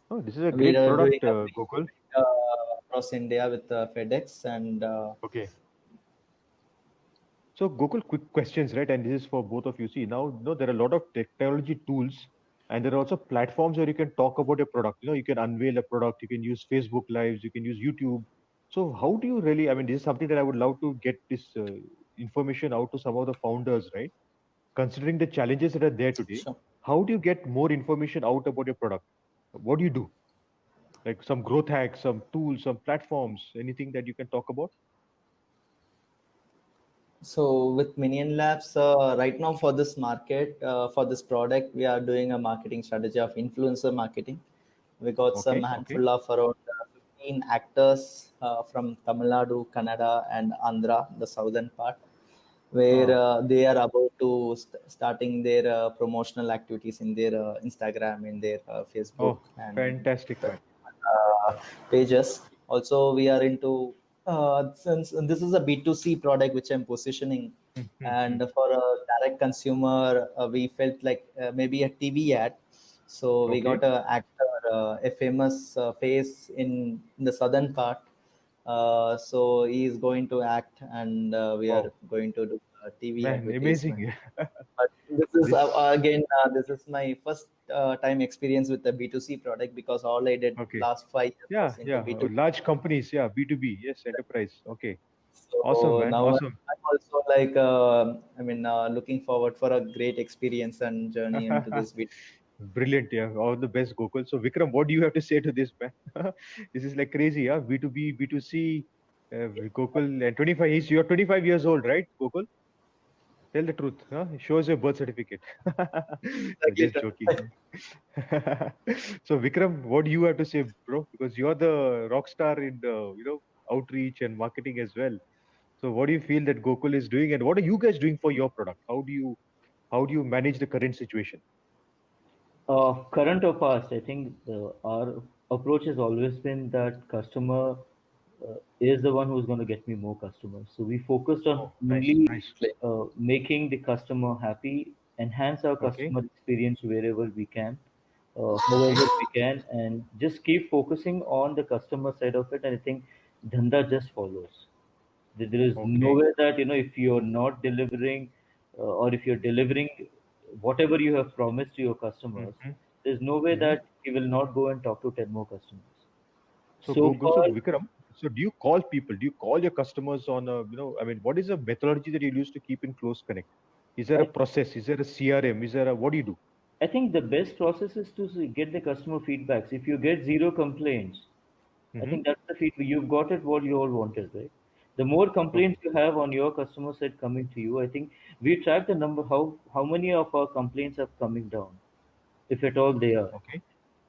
Oh, this is a We great are doing product, a Gokul. across India with FedEx, and Okay. So, Gokul, quick questions, right? And this is for both of you. See, now, no, there are a lot of technology tools, and there are also platforms where you can talk about a product. You can unveil a product, you can use Facebook Lives, you can use YouTube. So, how do you really? I mean, this is something that I would love to get this information out to some of the founders, right? Considering the challenges that are there today, sure. how do you get more information out about your product? What do you do? Like some growth hacks, some tools, some platforms, anything that you can talk about? So with Minion Labs, right now for this market, for this product, we are doing a marketing strategy of influencer marketing. We got some Okay, okay. handful of around 15 actors from Tamil Nadu, Kannada, and Andhra, the southern part, where Ah, they are about to starting their promotional activities in their Instagram, in their Facebook, oh, and fantastic, man. pages. Also, we are into since this is a B2C product which I'm positioning, and for a direct consumer, we felt like maybe a TV ad. So we got Okay. a actor, a famous face in the southern part. So he is going to act, and we are Wow, going to do a TV man, advertisement. amazing. But this is This, again, this is my first time experience with the B2C product, because all I did okay. last 5 years Yeah, was into yeah. B2B. Large companies, yeah, B2B, yes, enterprise. Okay. Awesome, So man. now Awesome. I'm also like, looking forward for a great experience and journey into this B2B. Brilliant, yeah. All the best, Gokul. So, Vikram, what do you have to say to this, man? This is like crazy, yeah. B2B, B2C, Gokul, and 25. You're 25 years old, right, Gokul? Tell the truth, huh? Show us your birth certificate. Exactly. Just joking. So, Vikram, what do you have to say, bro? Because you're the rock star in the, outreach and marketing as well. So, what do you feel that Gokul is doing, and what are you guys doing for your product? How do you manage the current situation? Current or past, I think our approach has always been that customer is the one who's going to get me more customers. So we focused on Oh, nice, only nice. making the customer happy, enhance our Okay, customer experience wherever we can, however we can, and just keep focusing on the customer side of it. And I think Dhanda just follows. There is okay. nowhere that, if you're not delivering or if you're delivering whatever you have promised to your customers, Mm-hmm, there's no way mm-hmm. that you will not go and talk to 10 more customers. So So so far, Vikram, so do you call people? Do you call your customers on a, I mean, what is the methodology that you use to keep in close connect? Is there a I, process? Is there a CRM? What do you do? I think the best process is to get the customer feedbacks. If you get zero complaints, I Mm-hmm. think that's the feedback. You've got it what you all wanted, right? The more Okay, complaints you have on your customer side coming to you, I think we track the number, how many of our complaints are coming down, if at all they are. okay,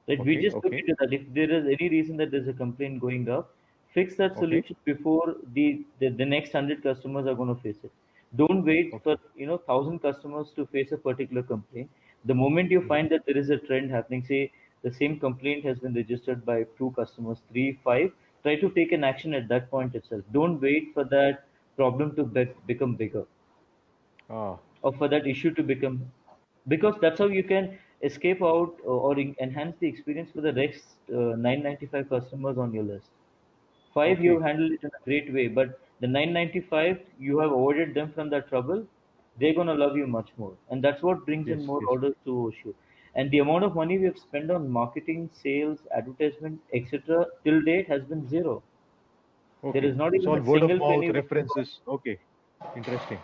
Right? We okay, just look okay, into that. If there is any reason that there's a complaint going up, fix that okay, solution before the next 100 customers are going to face it. Don't wait for okay. 1,000 customers to face a particular complaint. The moment you Mm-hmm. find that there is a trend happening, say the same complaint has been registered by two customers, three, five, try to take an action at that point itself. Don't wait for that problem to become bigger Ah, or for that issue to become, because that's how you can escape out or enhance the experience for the rest 995 customers on your list. Five, you Okay. have handled it in a great way, but the 995, you have avoided them from that trouble. They're gonna love you much more, and that's what brings in Yes. more Yes. orders to Osho. And the amount of money we have spent on marketing, sales, advertisement, etc., till date has been zero. There Okay. is not It's even all a word of single mouth penny we have got. references. Okay. Interesting.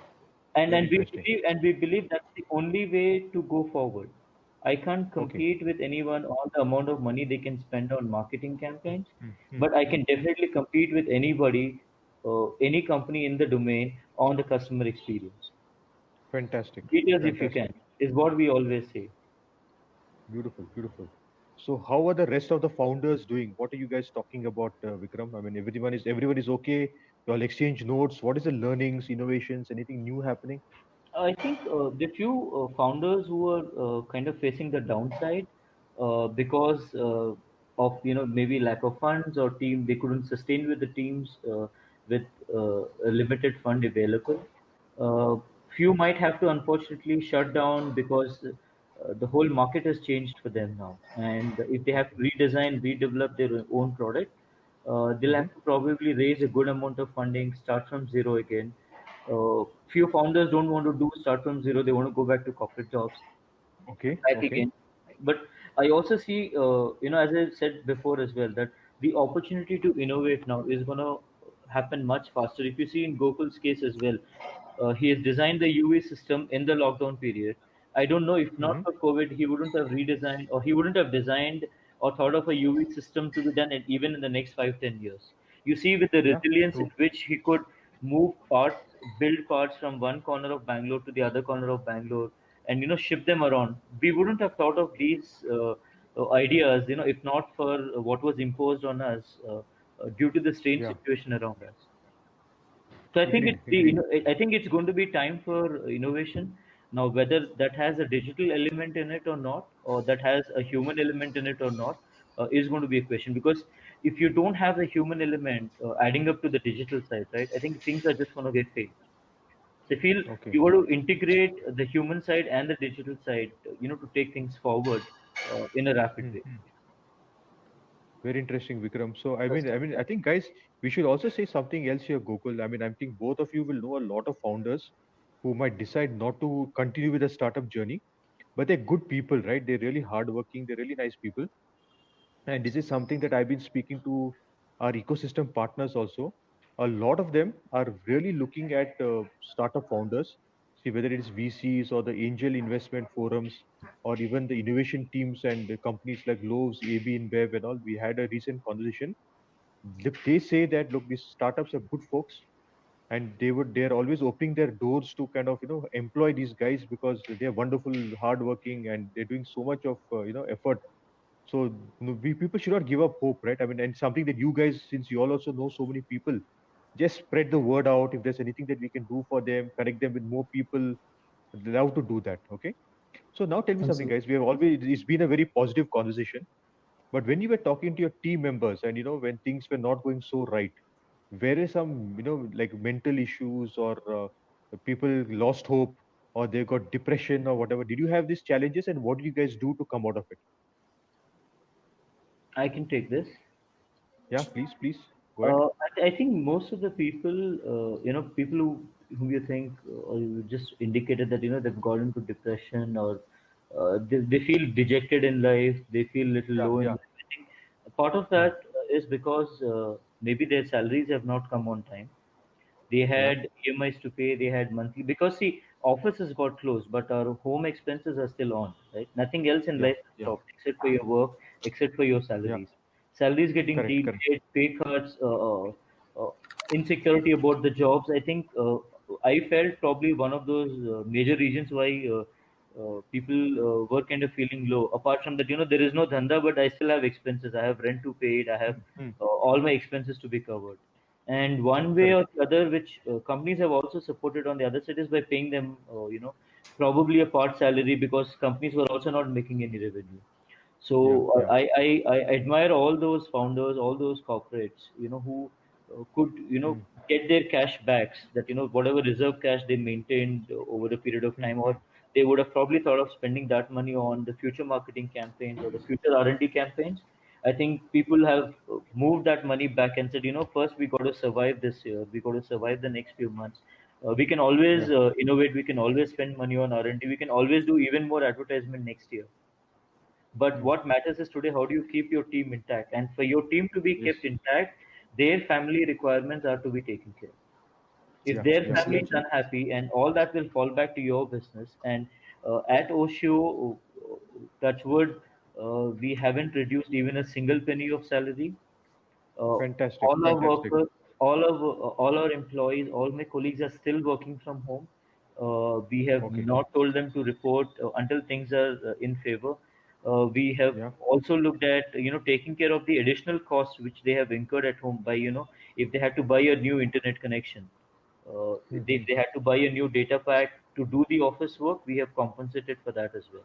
and Very and we interesting. believe and we believe that's the only way to go forward. I can't Okay. compete with anyone on the amount of money they can spend on marketing campaigns, Mm-hmm. but I can definitely compete with anybody, any company in the domain on the customer experience. Fantastic. Beat us if you Fantastic. can is what we always say. Beautiful. Beautiful. So, how are the rest of the founders doing? What are you guys talking about, Vikram? I mean, everyone is okay. You all exchange notes. What is the learnings, innovations, anything new happening? I think the few founders who are kind of facing the downside because of maybe lack of funds or team, they couldn't sustain with the teams with a limited fund available. Uh, Few might have to unfortunately shut down because the whole market has changed for them now, and if they have to redesign, redevelop their own product, they'll Mm-hmm. have to probably raise a good amount of funding, start from zero again. Few founders don't want to do start from zero. They want to go back to corporate jobs Okay. back Okay. again. But I also see, as I said before as well, that the opportunity to innovate now is going to happen much faster. If you see in Gokul's case as well, he has designed the UV system in the lockdown period. I don't know, if Mm-hmm. not for COVID, he wouldn't have redesigned or he wouldn't have designed or thought of a UV system to be done even in the next 5-10 years. You see, with the Yeah. resilience in True. which he could move parts, build parts from one corner of Bangalore to the other corner of Bangalore, and ship them around. We wouldn't have thought of these ideas, if not for what was imposed on us due to the strange Yeah. situation around us. So I think Agreed. Agreed. I think it's going to be time for innovation now. Whether that has a digital element in it or not, or that has a human element in it or not, is going to be a question. Because if you don't have the human element adding up to the digital side, right? I think things are just going to get failed. So I feel Okay. you got to integrate the human side and the digital side, to take things forward in a rapid way. Hmm. Very interesting, Vikram. So, That's I think, guys, we should also say something else here, Gokul. I mean, I think both of you will know a lot of founders who might decide not to continue with the startup journey, but they're good people, right? They're really hardworking. They're really nice people. And this is something that I've been speaking to our ecosystem partners also. A lot of them are really looking at startup founders, see whether it is VCs or the angel investment forums or even the innovation teams and the companies like Lowe's, AB InBev and all. We had a recent conversation. They say that look, these startups are good folks, and they're always opening their doors to kind of employ these guys because they're wonderful, hardworking, and they're doing so much of effort. So people should not give up hope, right? I mean, and something that you guys, since you all also know so many people, just spread the word out. If there's anything that we can do for them, connect them with more people, I'd love to do that. Okay. So now tell me something, absolutely. guys. We have always it's been a very positive conversation. But when you were talking to your team members, and when things were not going so right, where is some like mental issues or people lost hope or they got depression or whatever? Did you have these challenges, and what did you guys do to come out of it? I can take this. Yeah, please go ahead. I think most of the people, people who you think or you just indicated that they've got into depression or they feel dejected in life, they feel little Yeah, low in yeah. life. I think a part of Hmm. that is because maybe their salaries have not come on time. They Yeah. had EMIs to pay, they had monthly, because see, offices got closed, but our home expenses are still on, right? Nothing else in Yeah. life has Yeah. stopped except for your work, except for your Yeah. salaries. Salaries getting Correct. Correct. delayed, pay cuts, insecurity about the jobs. I think I felt probably one of those major reasons why people were kind of feeling low. Apart from that, there is no dhanda, but I still have expenses. I have rent to pay it. I have Hmm. all my expenses to be covered. And one way or Correct. the other, which companies have also supported on the other side, is by paying them, probably a part salary, because companies were also not making any revenue. Yeah. So Yeah. I admire all those founders, all those corporates, who could, Hmm. get their cash backs, that, whatever reserve cash they maintained over a period of Hmm. time, Hmm. or they would have probably thought of spending that money on the future marketing campaigns or the future R&D campaigns. I think people have moved that money back and said, first we got to survive this year. We got to survive the next few months. We can always Yeah. innovate. We can always spend money on R&D. We can always do even more advertisement next year. But Mm. what matters is today, how do you keep your team intact? And for your team to be Yes. kept intact, their family requirements are to be taken care of. If Yeah. their Yeah. family is unhappy, and all that will fall back to your business. And at Osho, touch wood, we haven't reduced even a single penny of salary. uh, Fantastic. all our Fantastic. workers, all our employees, all my colleagues are still working from home. We have Okay. not told them to report until things are in favor. We have Yeah. also looked at taking care of the additional costs which they have incurred at home by if they had to buy a new internet connection, if Mhm. they had to buy a new data pack to do the office work, we have compensated for that as well.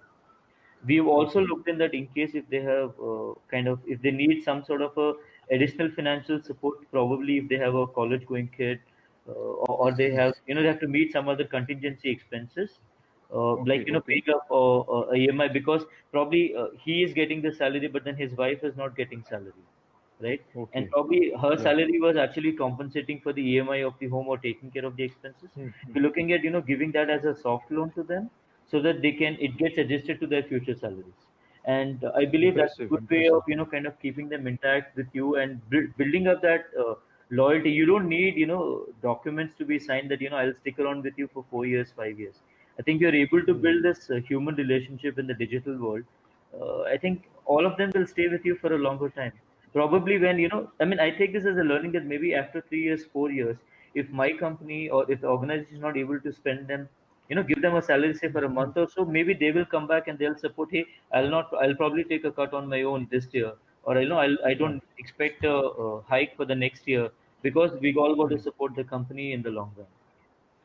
We've also Okay. looked in that in case if they have if they need some sort of a additional financial support, probably if they have a college going kid, or they have they have to meet some other contingency expenses, Okay. Okay. paying up a EMI, because probably he is getting the salary but then his wife is not getting salary, right? And Okay. probably her Yeah. salary was actually compensating for the EMI of the home or taking care of the expenses. Mhm. We're looking at giving that as a soft loan to them, so that they can it gets adjusted to their future salaries. And I believe that's a Impressive. good way of Impressive. kind of keeping them intact with you and building up that loyalty. You don't need documents to be signed that I'll stick around with you for 4 years, 5 years. I think you're able to Mm. build this human relationship in the digital world. I think all of them will stay with you for a longer time. Probably when I mean, I take this as a learning that maybe after 3 years, 4 years, if my company or if the organization is not able to spend them, give them a salary say for a month or so, maybe they will come back and they'll support. Hey, I'll probably take a cut on my own this year, or I Yeah. don't expect a hike for the next year, because we all got to Mm. support the company in the long run.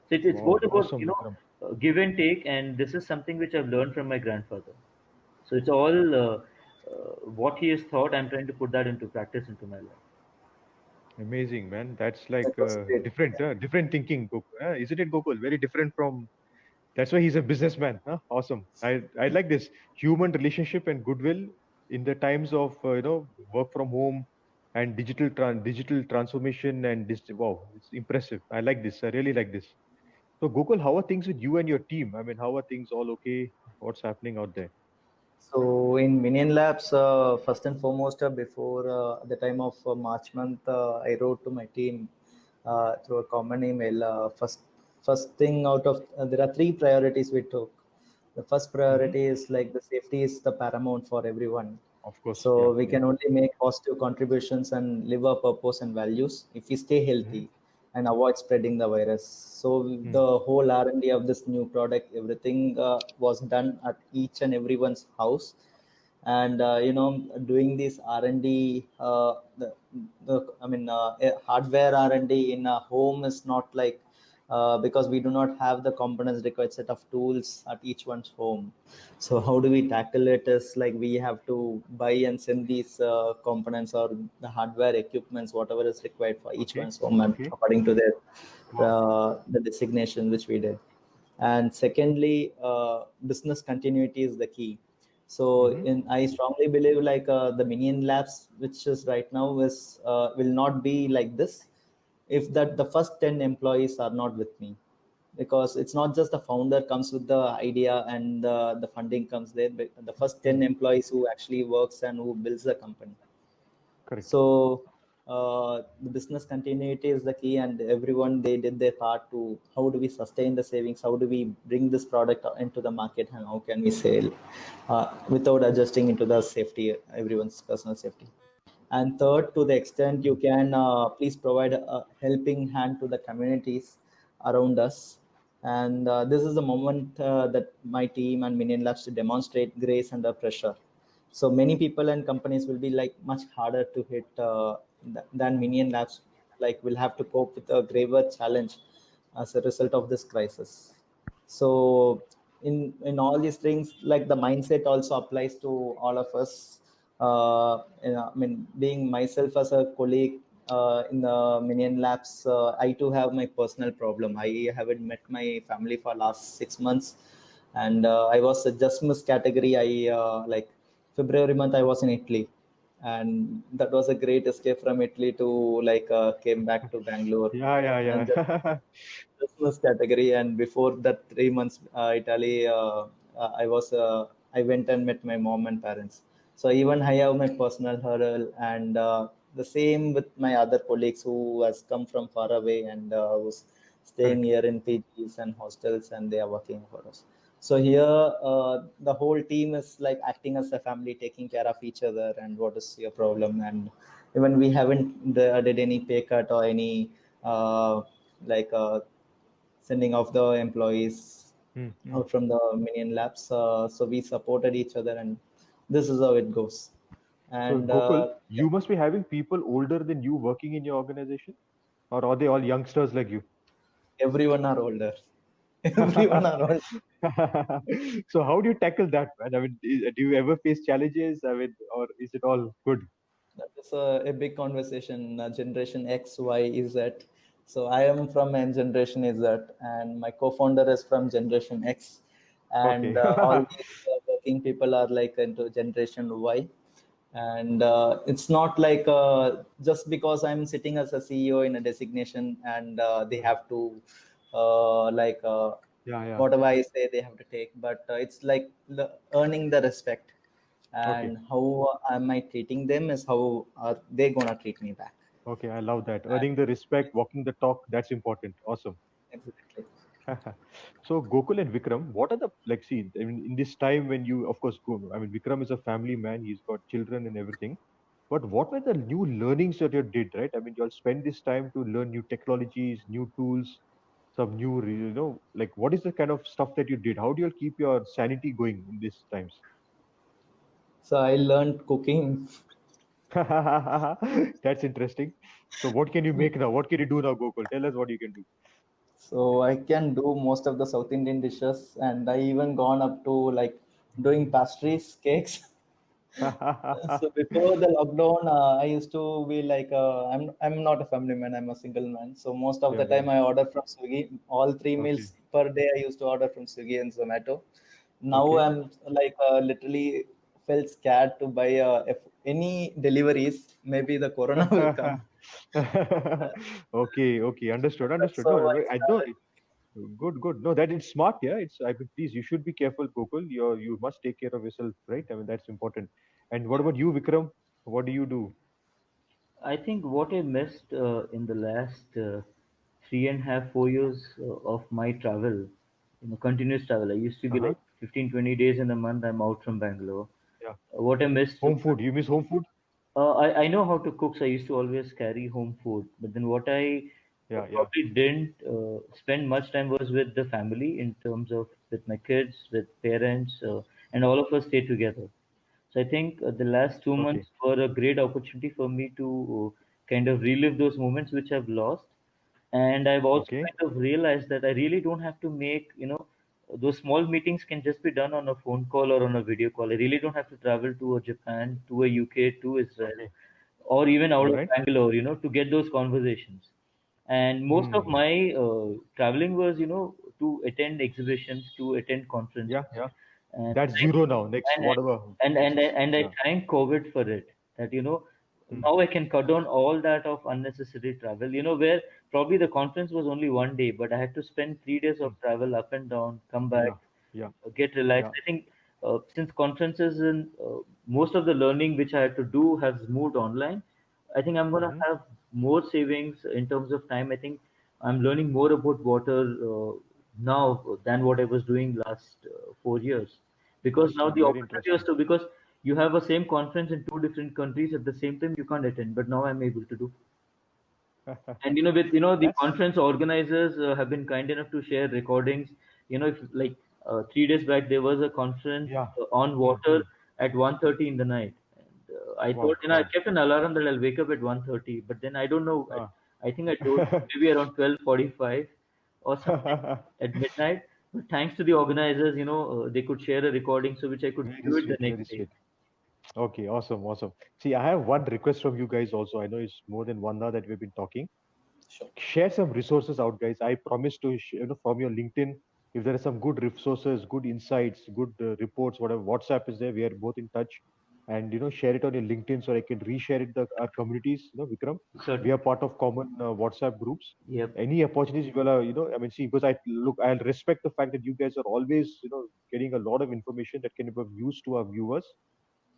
So it's Wow. both about Awesome, Vikram. give and take, and this is something which I've learned from my grandfather. So it's all what he has thought. I'm trying to put that into practice into my life. Amazing, man. That's That like was great. different thinking, Gokul. Isn't it, Gokul? Very different from. That's why he's a businessman. Huh? Awesome. I like this human relationship and goodwill in the times of work from home and digital transformation and this. Wow, it's impressive. I like this. I really like this. So, Gokul, how are things with you and your team? I mean, how are things all okay? What's happening out there? So in Minion Labs, first and foremost, before the time of March month, I wrote to my team through a common email. First thing out of there are three priorities we took. The first Hmm. priority is like the safety is the paramount for everyone. Of course, So yeah, we yeah. can only make positive contributions and live our purpose and values if we stay Hmm. healthy and avoid spreading the virus. So Hmm. the whole R&D of this new product, everything was done at each and everyone's house. And doing this R&D, I mean, hardware R&D in a home is not like because we do not have the components required set of tools at each one's home. So how do we tackle it is like we have to buy and send these components or the hardware equipments, whatever is required for each Okay, one's home and okay. according to their Wow. the designation which we did. And secondly, business continuity is the key. So Hmm. I strongly believe like the Minion Labs, which is right now is will not be like this if that the first 10 employees are not with me, because it's not just the founder comes with the idea and the funding comes there, but the first 10 Hmm. employees who actually works and who builds the company. Correct. So the business continuity is the key, and everyone they did their part to how do we sustain the savings, how do we bring this product into the market, and how can we sell without adjusting into the safety, everyone's personal safety. And third, to the extent you can, please provide a helping hand to the communities around us. And this is the moment that my team and Minion Labs to demonstrate grace under pressure. So many people and companies will be like much harder to hit than Minion Labs. Like will have to cope with a graver challenge as a result of this crisis. So in all these things, like the mindset also applies to all of us. I mean, being myself as a colleague in the Minion Labs, I too have my personal problem. I haven't met my family for last 6 months, and I was a just miss category. I like February month I was in Italy, and that was a great escape from Italy to like came back to Bangalore, Yeah, yeah, and yeah. Christmas category. And before that 3 months Italy, I was I went and met my mom and parents. So even I have my personal hurdle, and the same with my other colleagues who has come from far away and was staying Correct. here in PGs and hostels, and they are working for us. So here the whole team is like acting as a family, taking care of each other and what is your problem. And even we haven't did any pay cut or any like sending off the employees Mm. out from the minion labs. So we supported each other, and this is how it goes. So, And Gokul, you must be having people older than you working in your organization, or are they all youngsters like you? everyone are older. Everyone are older. So, how do you tackle that, man? I mean, do you ever face challenges? I mean, or is it all good? That is a big conversation. Generation X, Y, Z. So I am from N generation Z, and my co-founder is from Generation X, and Okay. all these working people are like into Generation Y. And it's not like just because I'm sitting as a CEO in a designation, and they have to like Yeah, yeah. whatever I say they have to take, but it's like earning the respect, Okay. and how am I treating them is how are they gonna treat me back. Okay, I love that. And Earning the respect, walking the talk, that's important. Awesome. exactly. So Gokul and Vikram, what are the like? See, I mean, in this time when you, of course, go. I mean, Vikram is a family man. He's got children and everything. But what were the new learnings that you did, right? I mean, you'll spend this time to learn new technologies, new tools, some new, like what is the kind of stuff that you did? How do you keep your sanity going in these times? So I learned cooking. That's interesting. So what can you make now? What can you do now, Gokul? Tell us what you can do. So I can do most of the South Indian dishes, and I even gone up to like doing pastries, cakes. So before the lockdown, I used to be like, I'm not a family man. I'm a single man. So most of the Yeah, yeah. time, I order from Swiggy. All three Okay. meals per day, I used to order from Swiggy and Zomato. Now Okay. I'm like literally felt scared to buy if any deliveries. Maybe the corona will come. Okay, okay, understood, That's understood. No, how I I know. started. Good, good. No, that is smart. Yeah, it's. I mean, please, you should be careful, Gokul. You must take care of yourself, right? I mean, that's important. And what about you, Vikram? What do you do? I think what I missed in the last 3.5, 4 years of my travel, continuous travel. I used to be Uh-huh. like 15, 20 days in a month. I'm out from Bangalore. Yeah. What I missed, Home food. You miss home food? I know how to cook, so I used to always carry home food. But then what I Yeah, yeah. probably didn't spend much time was with the family in terms of with my kids, with parents, and all of us stayed together. So I think the last two Okay. months were a great opportunity for me to kind of relive those moments which I've lost. And I've also Okay. kind of realized that I really don't have to make, those small meetings can just be done on a phone call or on a video call. I really don't have to travel to a Japan, to a UK, to Israel, Okay. or even out All of right. Bangalore, to get those conversations. And most of Hmm. my traveling was, to attend exhibitions, to attend Yeah, conferences, yeah. and That's zero now. Next, and whatever. and I Yeah. thank COVID for it. That Hmm. now I can cut down all that of unnecessary travel. Where probably the conference was only one day, but I had to spend 3 days Hmm. of travel up and down, come back, Yeah. Yeah. get relaxed. Yeah. I think since conferences and most of the learning which I had to do has moved online, I think I'm gonna Mm-hmm. have more savings in terms of time. I think I'm learning more about water now than what I was doing last 4 years, because now Interesting. the Very opportunity was interesting. to because you have a same conference in two different countries at the same time you can't attend, but now I'm able to do. And with the That's conference organizers have been kind enough to share recordings. If like 3 days back there was a conference yeah. on Mm-hmm. water at 1:30 in the night, and I thought, Wow. I Wow. kept an alarm that I'll wake up at 1:30, but then I don't know. Ah. I think I told maybe around 12:45 or something at midnight. But thanks to the organizers, they could share a recording, so which I could Very view it the sweet. Very next day. sweet. Okay. Awesome. Awesome. See, I have one request from you guys also. I know it's more than 1 hour that we've been talking. Sure. Share some resources out, guys. I promise to, from your LinkedIn. If there are some good resources, good insights, good reports, whatever, WhatsApp is there. We are both in touch, and share it on your LinkedIn so I can reshare it our communities. Vikram, we Certainly. are part of common WhatsApp groups. Yep. Any opportunities, well, I mean, see, because I'll respect the fact that you guys are always, getting a lot of information that can be of use to our viewers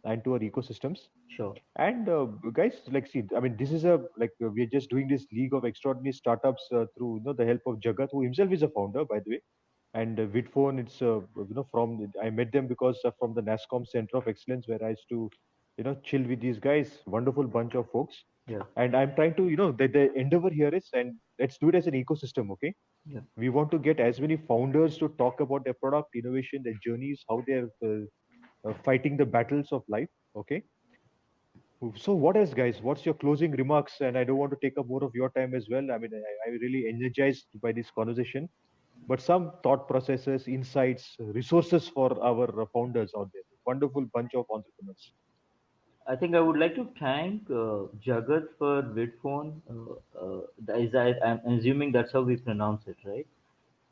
and to our ecosystems. Sure. And guys, like, see, I mean, this is a like we are just doing this League of Extraordinary Startups through the help of Jagat, who himself is a founder, by the way. And Vidphone, it's from I met them because from the NASCOM Center of Excellence, where I used to chill with these guys, wonderful bunch of folks. Yeah. And I'm trying to the endeavor here is, and let's do it as an ecosystem, okay? Yeah. We want to get as many founders to talk about their product innovation, their journeys, how they're fighting the battles of life, okay? So what else, guys? What's your closing remarks? And I don't want to take up more of your time as well. I mean, I really energized by this conversation. But some thought processes, insights, resources for our founders out there. Wonderful bunch of entrepreneurs. I think I would like to thank Jagat for Vidphone. I'm assuming that's how we pronounce it, right?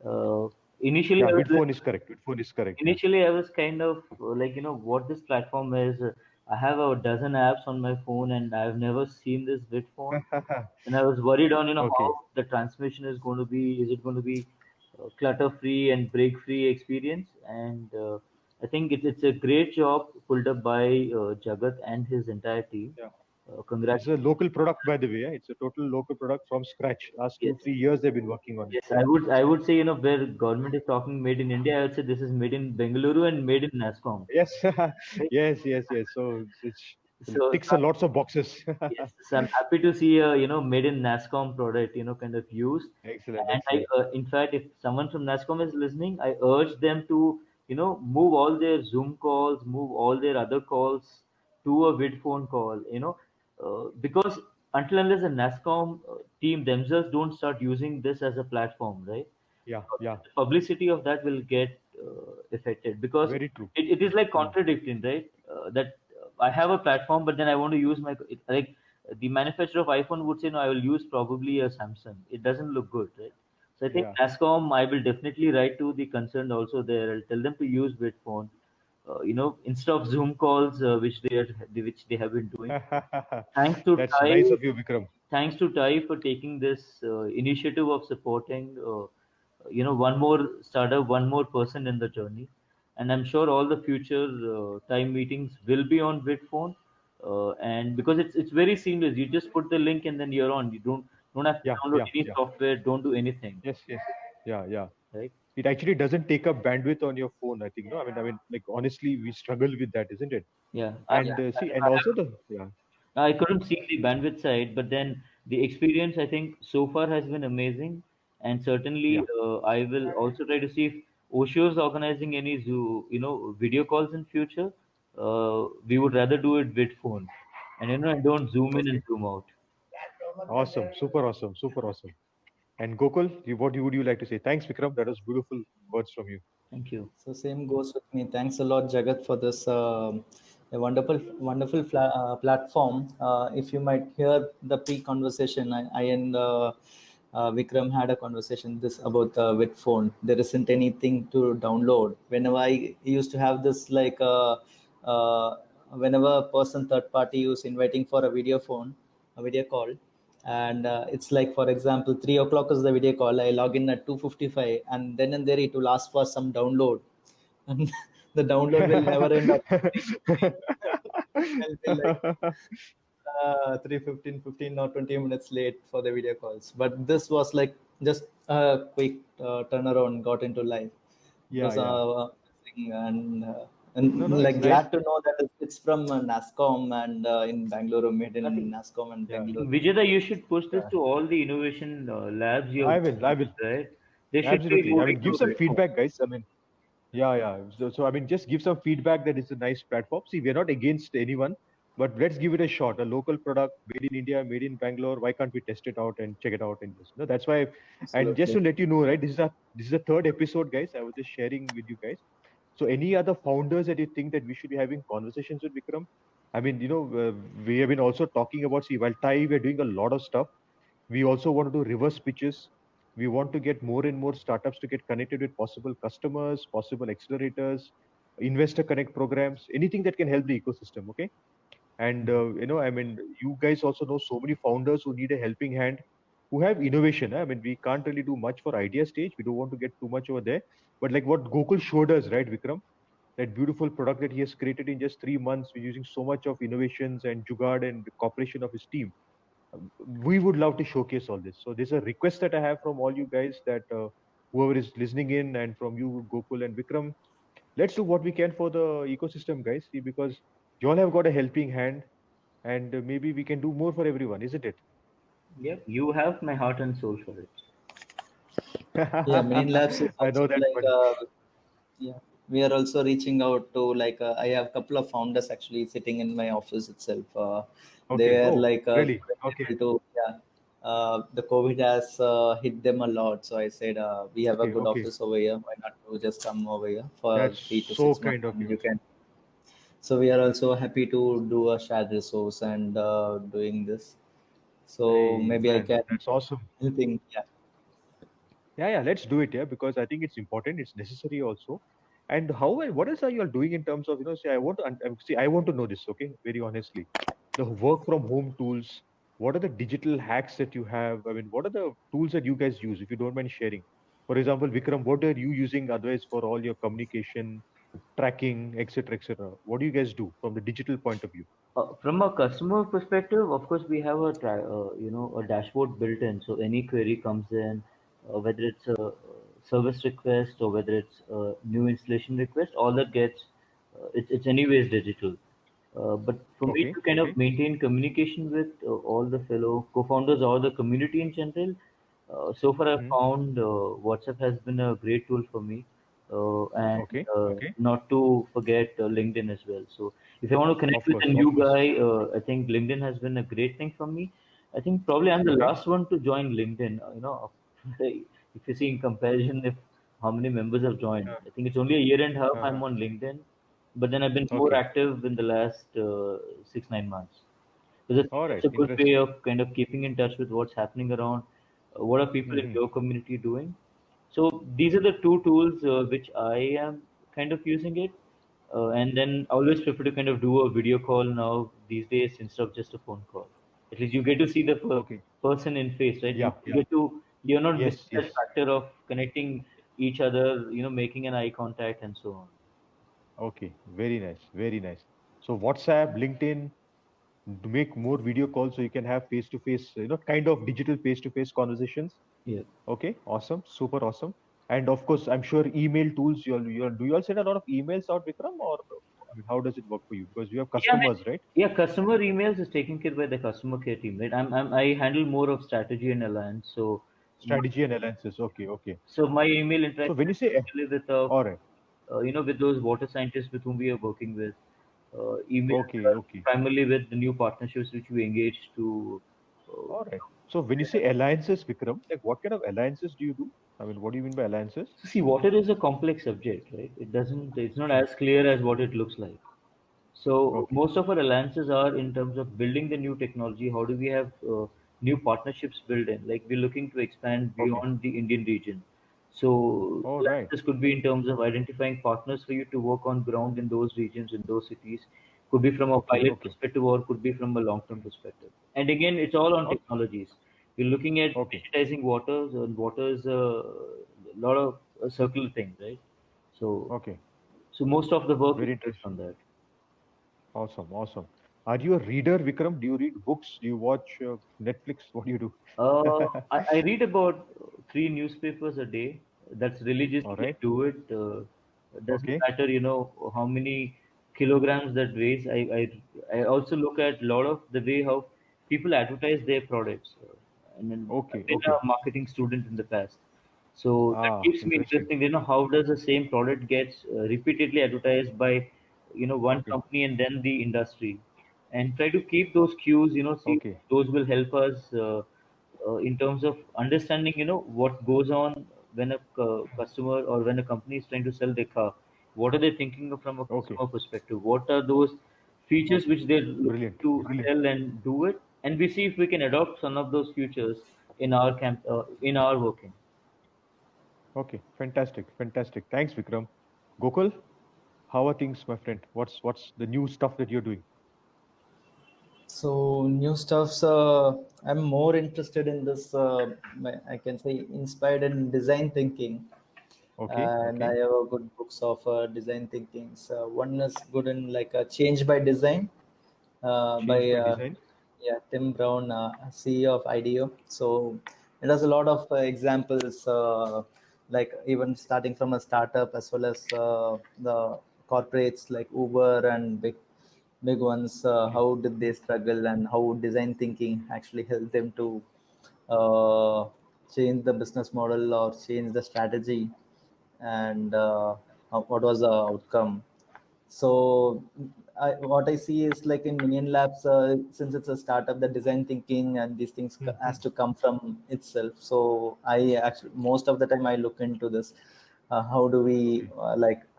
Uh, initially, Yeah, I was Vidphone is correct. Vidphone is correct. Yeah. initially I was kind of like, what this platform is. I have a dozen apps on my phone, and I've never seen this Vidphone. And I was worried on how Okay. the transmission is going to be. Is it going to be clutter free and break free experience? And I think it's a great job pulled up by Jagat and his entire team. Yeah. It's a Congratulations. local product, by the way. Yeah? It's a total local product from scratch. Last Yes, 2-3 years they've been working on it. yes, I would say, where government is talking made in India, I would say this is made in Bengaluru and made in NASCOM. Yes. Right? Yes. Yes. Yes. So it So, ticks a lots of boxes. yes, so I'm happy to see a made in NASCOM product kind of used. Excellent. And I, Excellent. in fact, if someone from NASCOM is listening, I urge them to move all their Zoom calls, move all their other calls to a Vidphone call. Because until unless the NASCOM team themselves don't start using this as a platform, right? Yeah. Yeah. The publicity of that will get affected because Very true. it is like Hmm. contradicting, right? That I have a platform, but then I want to use like the manufacturer of iPhone would say, no, I will use probably a Samsung. It doesn't look good, right? So I think Yeah. NASCOM, I will definitely write to the concerned also there. I'll tell them to use Bitphone, instead of Zoom calls, which they have been doing. Thanks to That's Ty, nice of you, Vikram. thanks to Ty for taking this initiative of supporting, one more startup, one more person in the journey. And I'm sure all the future time meetings will be on Bitphone. And because it's very seamless, you just put the link and then you're on. You don't have to Yeah. download Yeah. any Yeah. software. Don't do anything, Yes. Yes. Yeah. Yeah. right? It actually doesn't take up bandwidth on your phone, I think. No, I mean, like honestly, we struggle with that, isn't it? Yeah. And see, and also the yeah, I couldn't see the bandwidth side, but then the experience I think so far has been amazing, and yeah. certainly I will also try to see if Osho is organizing any video calls in future. We would rather do it with phone, and and don't zoom in Okay. and zoom out. Awesome. Super awesome. Super awesome. And Gokul, would you like to say? Thanks, Vikram. That was beautiful words from you. Thank you. So same goes with me. Thanks a lot, Jagat, for this a wonderful platform. If you might hear the pre-conversation, I and Vikram had a conversation this about with phone. There isn't anything to download. Whenever I used to have this uh, whenever a person third party was inviting for a video call, and it's like, for example, 3 o'clock is the video call. I log in at 2:55, and then and there it will ask for some download, and the download will never end up. I'll be like 15 or 20 minutes late for the video calls. But this was like just a quick turnaround, got into life. It Yeah, was yeah. No, no, and it's like nice. glad to know that it's from NASCOM and in Bangalore, made I in think NASCOM and Yeah, Bangalore. Vijayda, you should push this yeah. to all the innovation labs you're I will. I working will. with, right? They should be Absolutely. I moving mean, give to some Bitcoin. feedback, guys. I mean, yeah, yeah. So I mean, just give some feedback that it's a nice platform. See, we're not against anyone, but let's give it a shot. A local product made in India, made in Bangalore. Why can't we test it out and check it out and just, that's why. And just Absolutely. to let you know, right, this is the third episode, guys. I was just sharing with you guys. So any other founders that you think that we should be having conversations with, Vikram? I mean, we have been also talking about, see, while Thai, we're doing a lot of stuff. We also want to do reverse pitches. We want to get more and more startups to get connected with possible customers, possible accelerators, investor connect programs, anything that can help the ecosystem. Okay. And I mean, you guys also know so many founders who need a helping hand, who have innovation. I mean, we can't really do much for idea stage. We don't want to get too much over there. But like what Gokul showed us, right, Vikram? That beautiful product that he has created in just 3 months, using so much of innovations and jugaad and the cooperation of his team. We would love to showcase all this. So there's a request that I have from all you guys, that whoever is listening in, and from you, Gokul and Vikram, let's do what we can for the ecosystem, guys. See, because you all have got a helping hand, and maybe we can do more for everyone, isn't it? Yep, you have my heart and soul for it. Yeah, Main Labs is I also know that, like, buddy. yeah, we are also reaching out to like, I have a couple of founders actually sitting in my office itself. They Okay. are Oh, like, really? Okay. able to, yeah. The COVID has hit them a lot, so I said, we have a Okay. good Okay. office over here. Why not to just come over here for That's 3 to 6 months, so kind of and you. you can. So we are also happy to do a shared resource and doing this. So Hey, maybe I man, can that's awesome. helping. Yeah. Yeah, yeah, let's do it, yeah, because I think it's important, it's necessary also. And how, what else are you all doing in terms of, say, I want to, see, I want to know this, okay, very honestly. The work from home tools, what are the digital hacks that you have? I mean, what are the tools that you guys use, if you don't mind sharing? For example, Vikram, what are you using otherwise for all your communication, tracking, etc., etc.? What do you guys do from the digital point of view? From a customer perspective, of course, we have a dashboard built in. So any query comes in, whether it's a service request or whether it's a new installation request, all that gets it's anyways digital. But for me Okay, to kind of okay. maintain communication with all the fellow co-founders or the community in general, so far I've Hmm. found WhatsApp has been a great tool for me, and Okay, okay. not to forget LinkedIn as well. So if I want to connect Of with a course, of new course. guy, I think LinkedIn has been a great thing for me. I think probably I'm the Okay. last one to join LinkedIn. If you see in comparison, if how many members have joined, Uh, I think it's only a year and a half uh, I'm on LinkedIn, but then I've been more okay. active in the last 6 9 months. So All that's right, a good way interesting. of kind of keeping in touch with what's happening around. What are people in Hmm. your community doing? So these are the two tools which I am kind of using it, and then I always prefer to kind of do a video call now these days instead of just a phone call. At least you get to see the Okay. person in face, right? You Yeah, yeah. get to you're not missing Yes, that yes. factor of connecting each other, making an eye contact and so on. Okay. Very nice. Very nice. So WhatsApp, LinkedIn, to make more video calls so you can have face to face, kind of digital face to face conversations. Yeah. Okay. Awesome. Super awesome. And of course, I'm sure email tools, do you all send a lot of emails out, Vikram, or I mean, how does it work for you? Because you have Yeah, I mean, customers, right? yeah, customer emails is taken care by the customer care team, right? I handle more of strategy and alliance. Strategy and alliances. Okay, okay. So my email So interaction when you is say, basically with all right. with those water scientists with whom we are working with. Emails Okay, are okay. primarily with the new partnerships which we engage to. All right. So when you say alliances, Vikram, like what kind of alliances do you do? I mean, what do you mean by alliances? So see, water is a complex subject, right? It's not as clear as what it looks like. So Okay. most of our alliances are in terms of building the new technology. How do we have new partnerships built in? Like we're looking to expand Okay. beyond the Indian region. So All right. alliances could be in terms of identifying partners for you to work on ground in those regions, in those cities. Could be from a Okay. pilot Okay. perspective or could be from a long-term Mm. perspective. And again, it's all on Okay. technologies. We're looking at Okay. digitizing waters, and water is a lot of a circular thing, right? So, Okay. so most of the work is Very based interesting. on that. Awesome. Awesome. Are you a reader, Vikram? Do you read books? Do you watch Netflix? What do you do? I read about three newspapers a day. That's All religiously I right. do it. It doesn't Okay. matter, how many kilograms that weighs. I also look at a lot of the way how people advertise their products. And then Okay. I've been Okay. a marketing student in the past, so that Ah, keeps me interesting. interesting. How does the same product gets repeatedly advertised by, one Okay. company and then the industry, and try to keep those cues. See Okay. those will help us. In terms of understanding, what goes on when a customer or when a company is trying to sell their car. What are they thinking of from a Okay. customer perspective? What are those features Okay. which they're looking Brilliant. to Brilliant. sell and do it? And we see if we can adopt some of those features in our in our working. Okay, fantastic, fantastic. Thanks, Vikram. Gokul, how are things, my friend? What's the new stuff that you're doing? So new stuffs. I'm more interested in this. I can say inspired in design thinking, Okay, and I okay. have a good books of design thinking. So one is good in like Change by Design Change by by design. yeah, Tim Brown, CEO of IDEO. So it has a lot of examples, like even starting from a startup as well as the corporates like Uber and big ones. Okay, How did they struggle and how design thinking actually helped them to uh, change the business model or change the strategy, and what was the outcome. So what I see is like in Minion Labs, since it's a startup, the design thinking and these things has Mhm. to come from itself. So I actually most of the time I look into this. How do we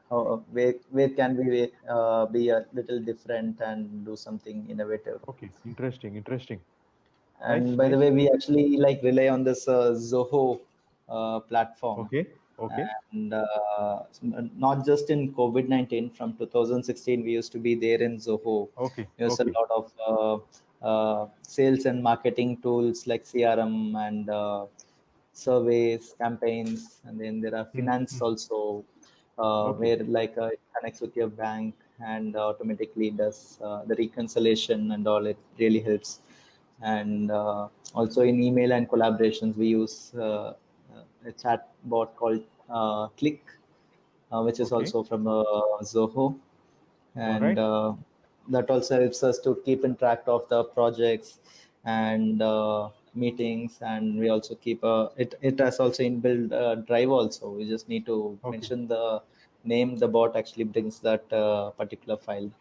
Okay, where can we be a little different and do something innovative? okay. Interesting, interesting. Nice, And by the nice. way, we actually like rely on this Zoho platform, Okay, okay, and not just in COVID-19. From 2016, we used to be there in Zoho. okay, We use a okay. lot of sales and marketing tools like CRM and surveys, campaigns, and then there are finance Mhm. also, Okay. where like it connects with your bank and automatically does the reconciliation and all. It really helps. And also in email and collaborations, we use a chat bot called Click, which is Okay. also from Zoho, All and right. that also helps us to keep in track of the projects and meetings. And we also keep it has also inbuilt drive also. We just need to Okay. mention the name. The bot actually brings that particular file.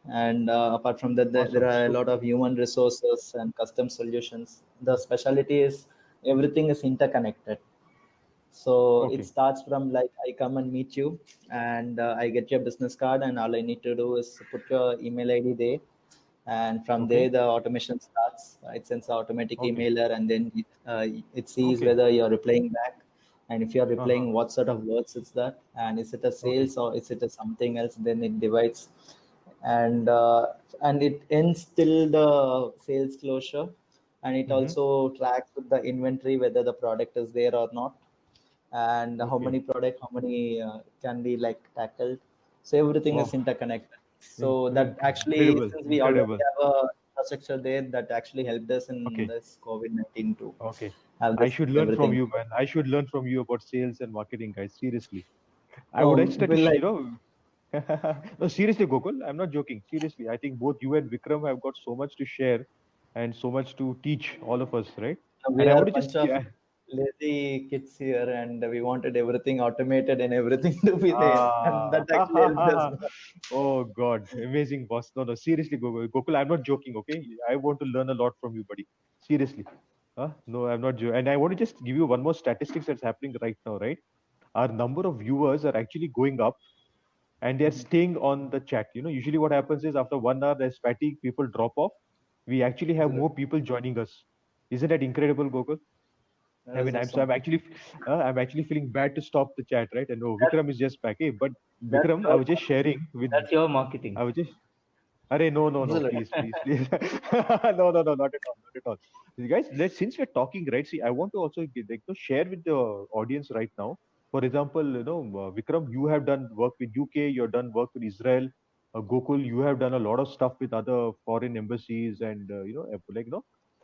And apart from that, there Awesome. are a So, lot of human resources and custom solutions. The specialty is everything is interconnected. So it okay. starts from like I come and meet you, and I get your business card, and all I need to do is put your email ID there, and from there Okay. the automation starts. It sends an automatic Okay. emailer, and then it sees Okay. whether you're replying back, and if you're Uh-huh. replying, what sort of words it's that, and is it a Okay. sales or is it a something else? Then it divides, and it ends till the sales closure, and it Mm-hmm. also tracks with the inventory whether the product is there or not, and how Okay. many product, how many can be like tackled. So everything is Wow. interconnected. So that actually, Incredible. since we already Incredible. have a infrastructure there, that actually helped us in Okay. this COVID-19 to Okay. have I this should learn from everything. you, man. I should learn from you about sales and marketing, guys. Seriously. I would No, expect, well, like no, seriously, Gokul, I'm not joking. Seriously, I think both you and Vikram have got so much to share and so much to teach all of us, right? we And I are want a to just, bunch of yeah, lazy kids here, and we wanted everything automated and everything to be there, and ah, that actually helped us. oh God, amazing boss. No, no, seriously, Gokul, I'm not joking, okay? I want to learn a lot from you, buddy. Seriously. No, I'm not joking. And I want to just give you one more statistics that's happening right now, right? Our number of viewers are actually going up and they're staying on the chat. Usually what happens is after 1 hour, there's fatigue, people drop off. We actually have more Absolutely, people joining us. Isn't that incredible, Gokul? that I is mean, I'm awesome. actually I'm actually feeling bad to stop the chat, right? And no, That's Vikram is just back. Hey, but that's Vikram, I your was just sharing marketing. with That's your marketing. I was just Arey, no, no, no, Absolutely. please, please, please. No, no, no, not at all, not at all. You guys, since we're talking, right? See, I want to also share with the audience right now. For example, Vikram, you have done work with UK, you've done work with Israel. Gokul, you have done a lot of stuff with other foreign embassies, and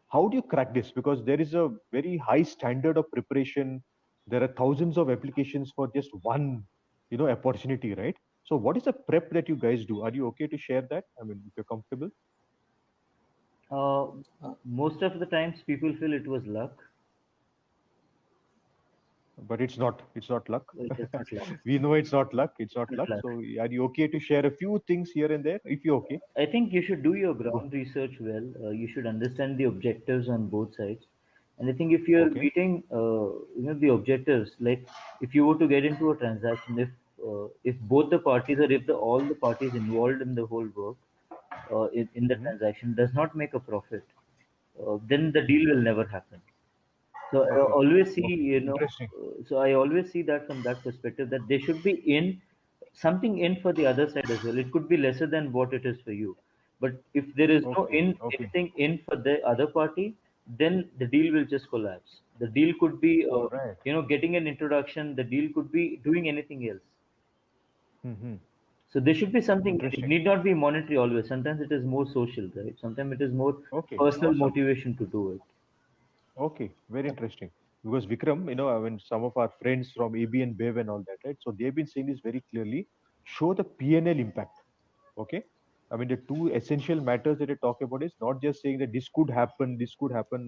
how do you crack this? Because there is a very high standard of preparation. There are thousands of applications for just one, opportunity, right? So what is the prep that you guys do? Are you okay to share that? I mean, if you're comfortable. Uh, Most of the times, people feel it was luck. But it's not. It's not luck. It is not luck. We know it's not luck. It's not Not luck. luck. So are you okay to share a few things here and there? If you're okay, I think you should do your go. ground research well. You should understand the objectives on both sides. And I think if you're Okay. meeting, the objectives, like if you were to get into a transaction, if both the parties or if all the parties involved in the whole work in the Hmm. transaction does not make a profit, then the deal will never happen. So I Okay. always see, Okay. Interesting. so I always see that from that perspective, that there should be in something in for the other side as well. It could be lesser than what it is for you, but if there is no Okay. in Okay. anything in for the other party, then the deal will just collapse. The deal could be, All right. getting an introduction. The deal could be doing anything else. Mm-hmm. So there should be something. It Interesting. need not be monetary always. Sometimes it is more social, right? Sometimes it is more Okay. personal Awesome. motivation to do it. Okay. Very interesting. Because Vikram, I mean, some of our friends from AB and Bev and all that, right? So they've been saying this very clearly. Show the PNL impact. Okay. I mean, the two essential matters that they talk about is not just saying that this could happen,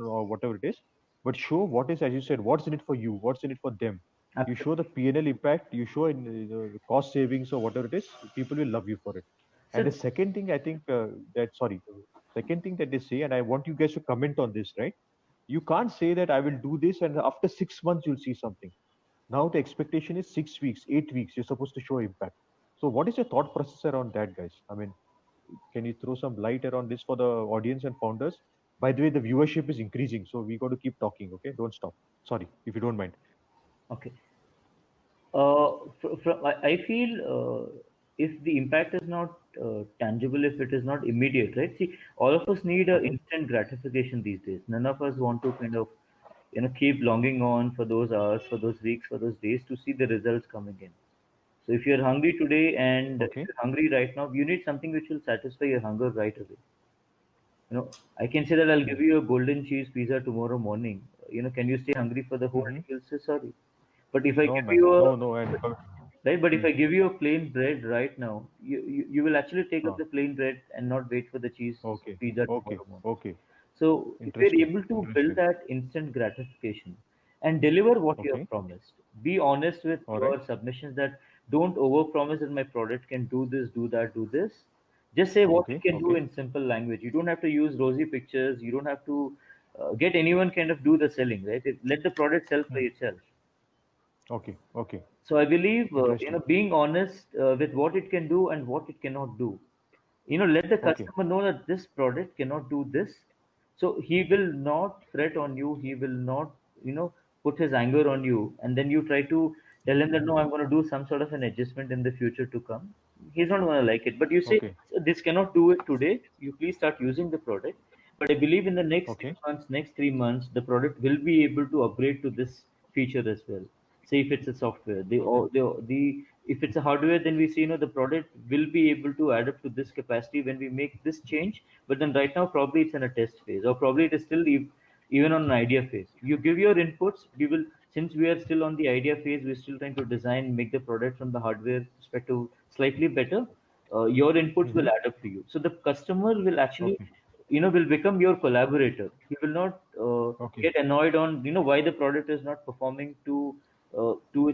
or whatever it is, but show what is, as you said, what's in it for you, what's in it for them. You show the Absolutely. PNL impact, you show in the cost savings or whatever it is, people will love you for it. And the So second thing I think second thing that they say, and I want you guys to comment on this, right? You can't say that I will do this and after 6 months you'll see something. Now the expectation is 6 weeks, 8 weeks. You're supposed to show impact. So what is your thought process around that, guys? I mean, can you throw some light around this for the audience and founders? By the way, the viewership is increasing, so we got to keep talking. Okay, don't stop. Sorry, if you don't mind. okay. I feel, if the impact is not tangible, if it is not immediate, right? See, all of us need a Okay. instant gratification these days. None of us want to kind of, keep longing on for those hours, for those weeks, for those days to see the results coming in. So if you're hungry today and if Okay. you're hungry right now, you need something which will satisfy your hunger right away. I can say that I'll give Hmm. you a golden cheese pizza tomorrow morning. Can you stay hungry for the whole Mm-hmm. day? You'll say sorry. But if I No, give man. you a No, no. And right, but if hmm. I give you a plain bread right now, you will actually take up Ah, the plain bread and not wait for the cheese okay. pizza Okay. tomorrow morning. Okay. So if you're Interesting. able to build Interesting. that instant gratification and deliver what you Okay. have promised, be honest with All right. your submissions, that don't overpromise that my product can do this, do that, do this. Just say what it Okay. can do Okay. in simple language. You don't have to use rosy pictures. You don't have to get anyone kind of do the selling, right? Let the product sell for Hmm. itself. Okay. Okay. So I believe, Interesting. being honest with what it can do and what it cannot do. Let the Okay. customer know that this product cannot do this. So he will not fret on you. He will not, put his anger on you. And then you try to tell him that, no, I'm going to do some sort of an adjustment in the future to come. He's not going to like it. But you say, Okay. "So this cannot do it today. You please start using the product." But I believe in the next Okay. 6 months, next 3 months, the product will be able to upgrade to this feature as well. Say if it's a software, Okay. the if it's a hardware, then we see, the product will be able to add up to this capacity when we make this change. But then right now, probably it's in a test phase, or probably it is still even on an idea phase. You give your inputs. We will, since we are still on the idea phase, we're still trying to design, make the product from the hardware perspective slightly better. Your inputs Mm-hmm. will add up to you. So the customer will actually, Okay. will become your collaborator. He will not Okay. get annoyed on, why the product is not performing to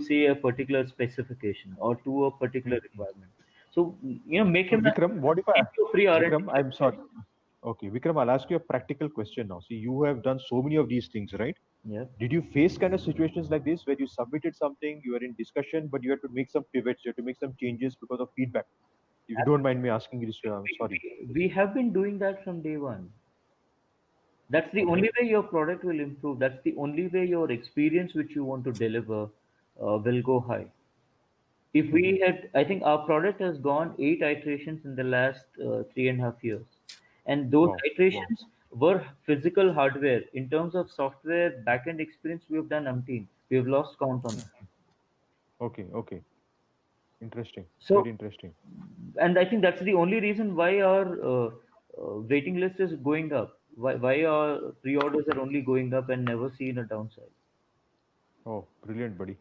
say a particular specification or to a particular Mm-hmm. requirement. So, make So him Vikram, what if I, give you a free R&D Vikram, kit, I'm right? sorry. Okay, Vikram, I'll ask you a practical question now. See, you have done so many of these things, right? Yeah. Did you face kind of situations like this where you submitted something, you were in discussion, but you had to make some pivots, you had to make some changes because of feedback? If you don't mind me asking you this, I'm sorry. We have been doing that from day one. That's the Okay. only way your product will improve. That's the only way your experience which you want to deliver will go high. If Hmm. we had, I think our product has gone 8 iterations in the last 3.5 years, and those Wow. Wow. iterations were physical hardware. In terms of software backend experience, we have done umpteen. We have lost count on that. Okay. Okay. Interesting. Very So, interesting. and I think that's the only reason why our waiting list is going up. Why our pre-orders are only going up and never seen a downside. Oh, brilliant, buddy.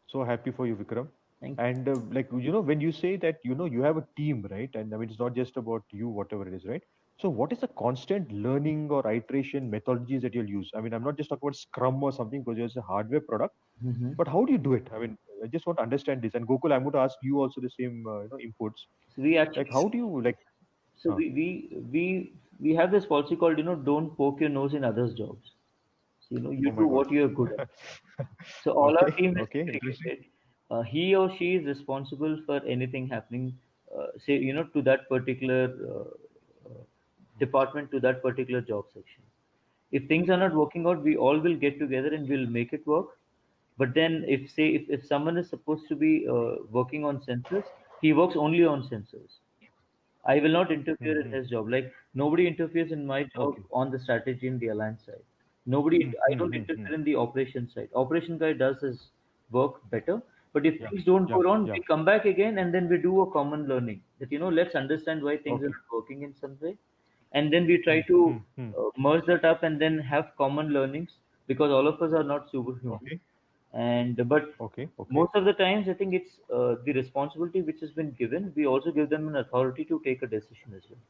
So happy for you, Vikram. Thank you. And like when you say that you have a team, right? And I mean it's not just about you, whatever it is, right? So what is the constant learning or iteration methodologies that you'll use? I mean, I'm not just talking about Scrum or something because it's a hardware product, Hmm. but how do you do it? I mean, I just want to understand this. And Gokul, I'm going to ask you also the same, inputs. So we Like, actually, how do you like? so Uh, we have this policy called, don't poke your nose in others' jobs. So, you oh my do God. what you're good at. So all our Okay. team is Okay. Interesting. segregated. He or she is responsible for anything happening, say, to that particular department, to that particular job section. if things are not working out, we all will get together and we'll make it work. But then, if someone is supposed to be working on sensors, he works only on sensors. I will not interfere in Mm-hmm. his job. Like nobody interferes in my job Okay. on the strategy in the alliance side. Nobody, I don't Mm-hmm. interfere in the operation side. Operation guy does his work better. But if Yeah. things don't Yeah. go wrong, Yeah. we come back again and then we do a common learning that let's understand why things are Okay. not working in some way, and then we try to Mm-hmm. merge that up and then have common learnings, because all of us are not superhuman. Okay. And but Okay. Okay. most of the times, I think it's the responsibility which has been given. We also give them an authority to take a decision as well.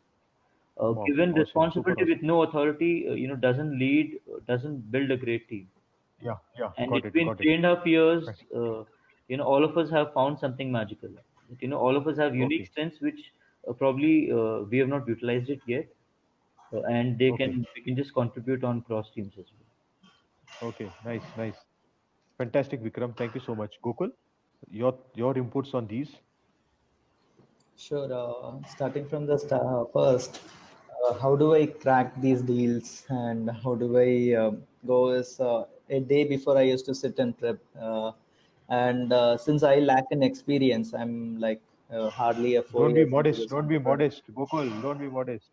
Wow. Given Awesome. Super responsibility awesome. with no authority, doesn't lead, doesn't build a great team. Yeah. Yeah. And Got it's it. been Got it. 3.5 years. Right. All of us have found something magical. All of us have unique Okay. strengths which probably we have not utilized it yet, and they Okay. can we can just contribute on cross teams as well. Okay. Nice. Nice. Fantastic, Vikram. Thank you so much. Gokul, your inputs on these. Sure. Starting from the first, how do I crack these deals and how do I go is a day before I used to sit and prep. And since I lack an experience, I'm like hardly a four Don't be years into modest. this Don't be entrepreneur. modest. Gokul, don't be modest.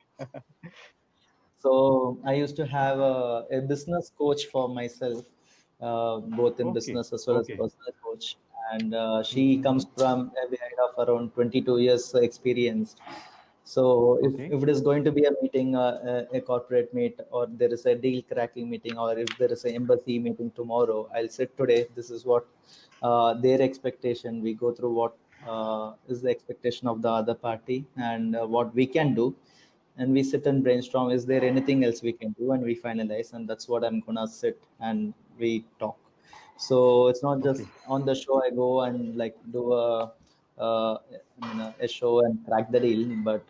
So I used to have a business coach for myself, both in Okay. business as well as Okay. personal coach. And she Mm-hmm. comes from a behind of around 22 years experience. So Okay. if it is going to be a meeting, a corporate meet, or there is a deal cracking meeting, or if there is an embassy meeting tomorrow, I'll sit today. This is what their expectation. We go through what is the expectation of the other party and what we can do, and we sit and brainstorm, is there anything else we can do, and we finalize, and that's what I'm gonna sit and we talk. So it's not just Okay. on the show I go and like do a show and crack the deal, but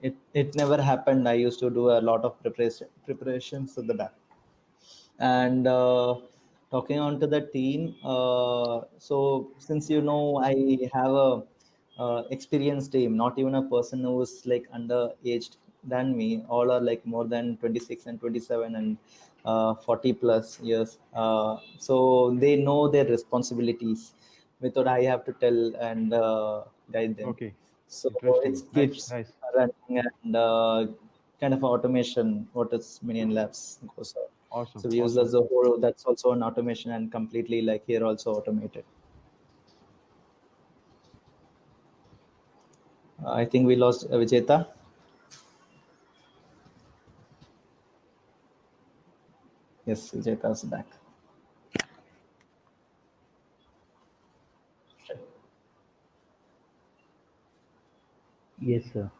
it never happened. I used to do a lot of preparations at the back. And talking on to the team, so since I have a experienced team, not even a person who is like underaged than me. All are like more than 26 and 27 and 40 plus years, so they know their responsibilities without I have to tell and guide them. Okay. So it Interesting. Nice. keeps Nice. running, and kind of automation, what is Minion Labs goes out. Awesome. So we use the Awesome. Zoho, that's also an automation and completely like here also automated. I think we lost Vijeta. Yes, Vijeta's back. Yes, sir.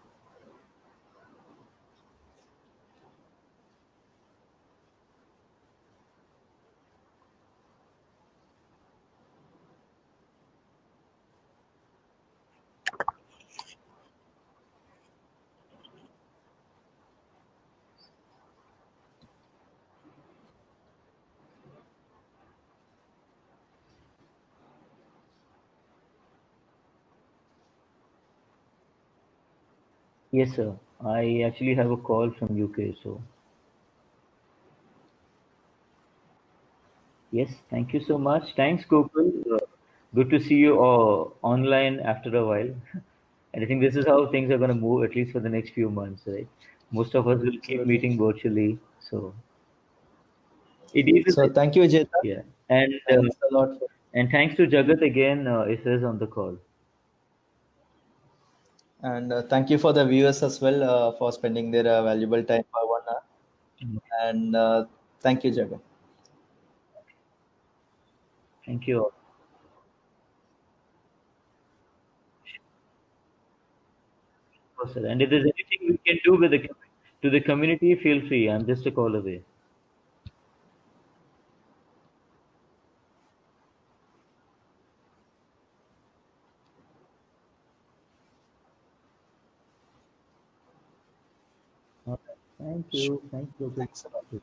Yes, sir. I actually have a call from UK, so yes, thank you so much. Thanks, Gokul. Good to see you online after a while. And I think this is how things are going to move, at least for the next few months, right? Most of us will keep Absolutely. meeting virtually. So it is, So thank you, Vijeta. yeah. Thanks a lot for, And thanks to Jagat again, if he's on the call. and thank you for the viewers as well for spending their valuable time for 1 hour. And thank you, Jagan. Thank you all. Sure, sir. And if there's anything we can do with to the community, feel free. I'm just a call away. All right. Thank Sure. you. Thank you. Thanks a lot.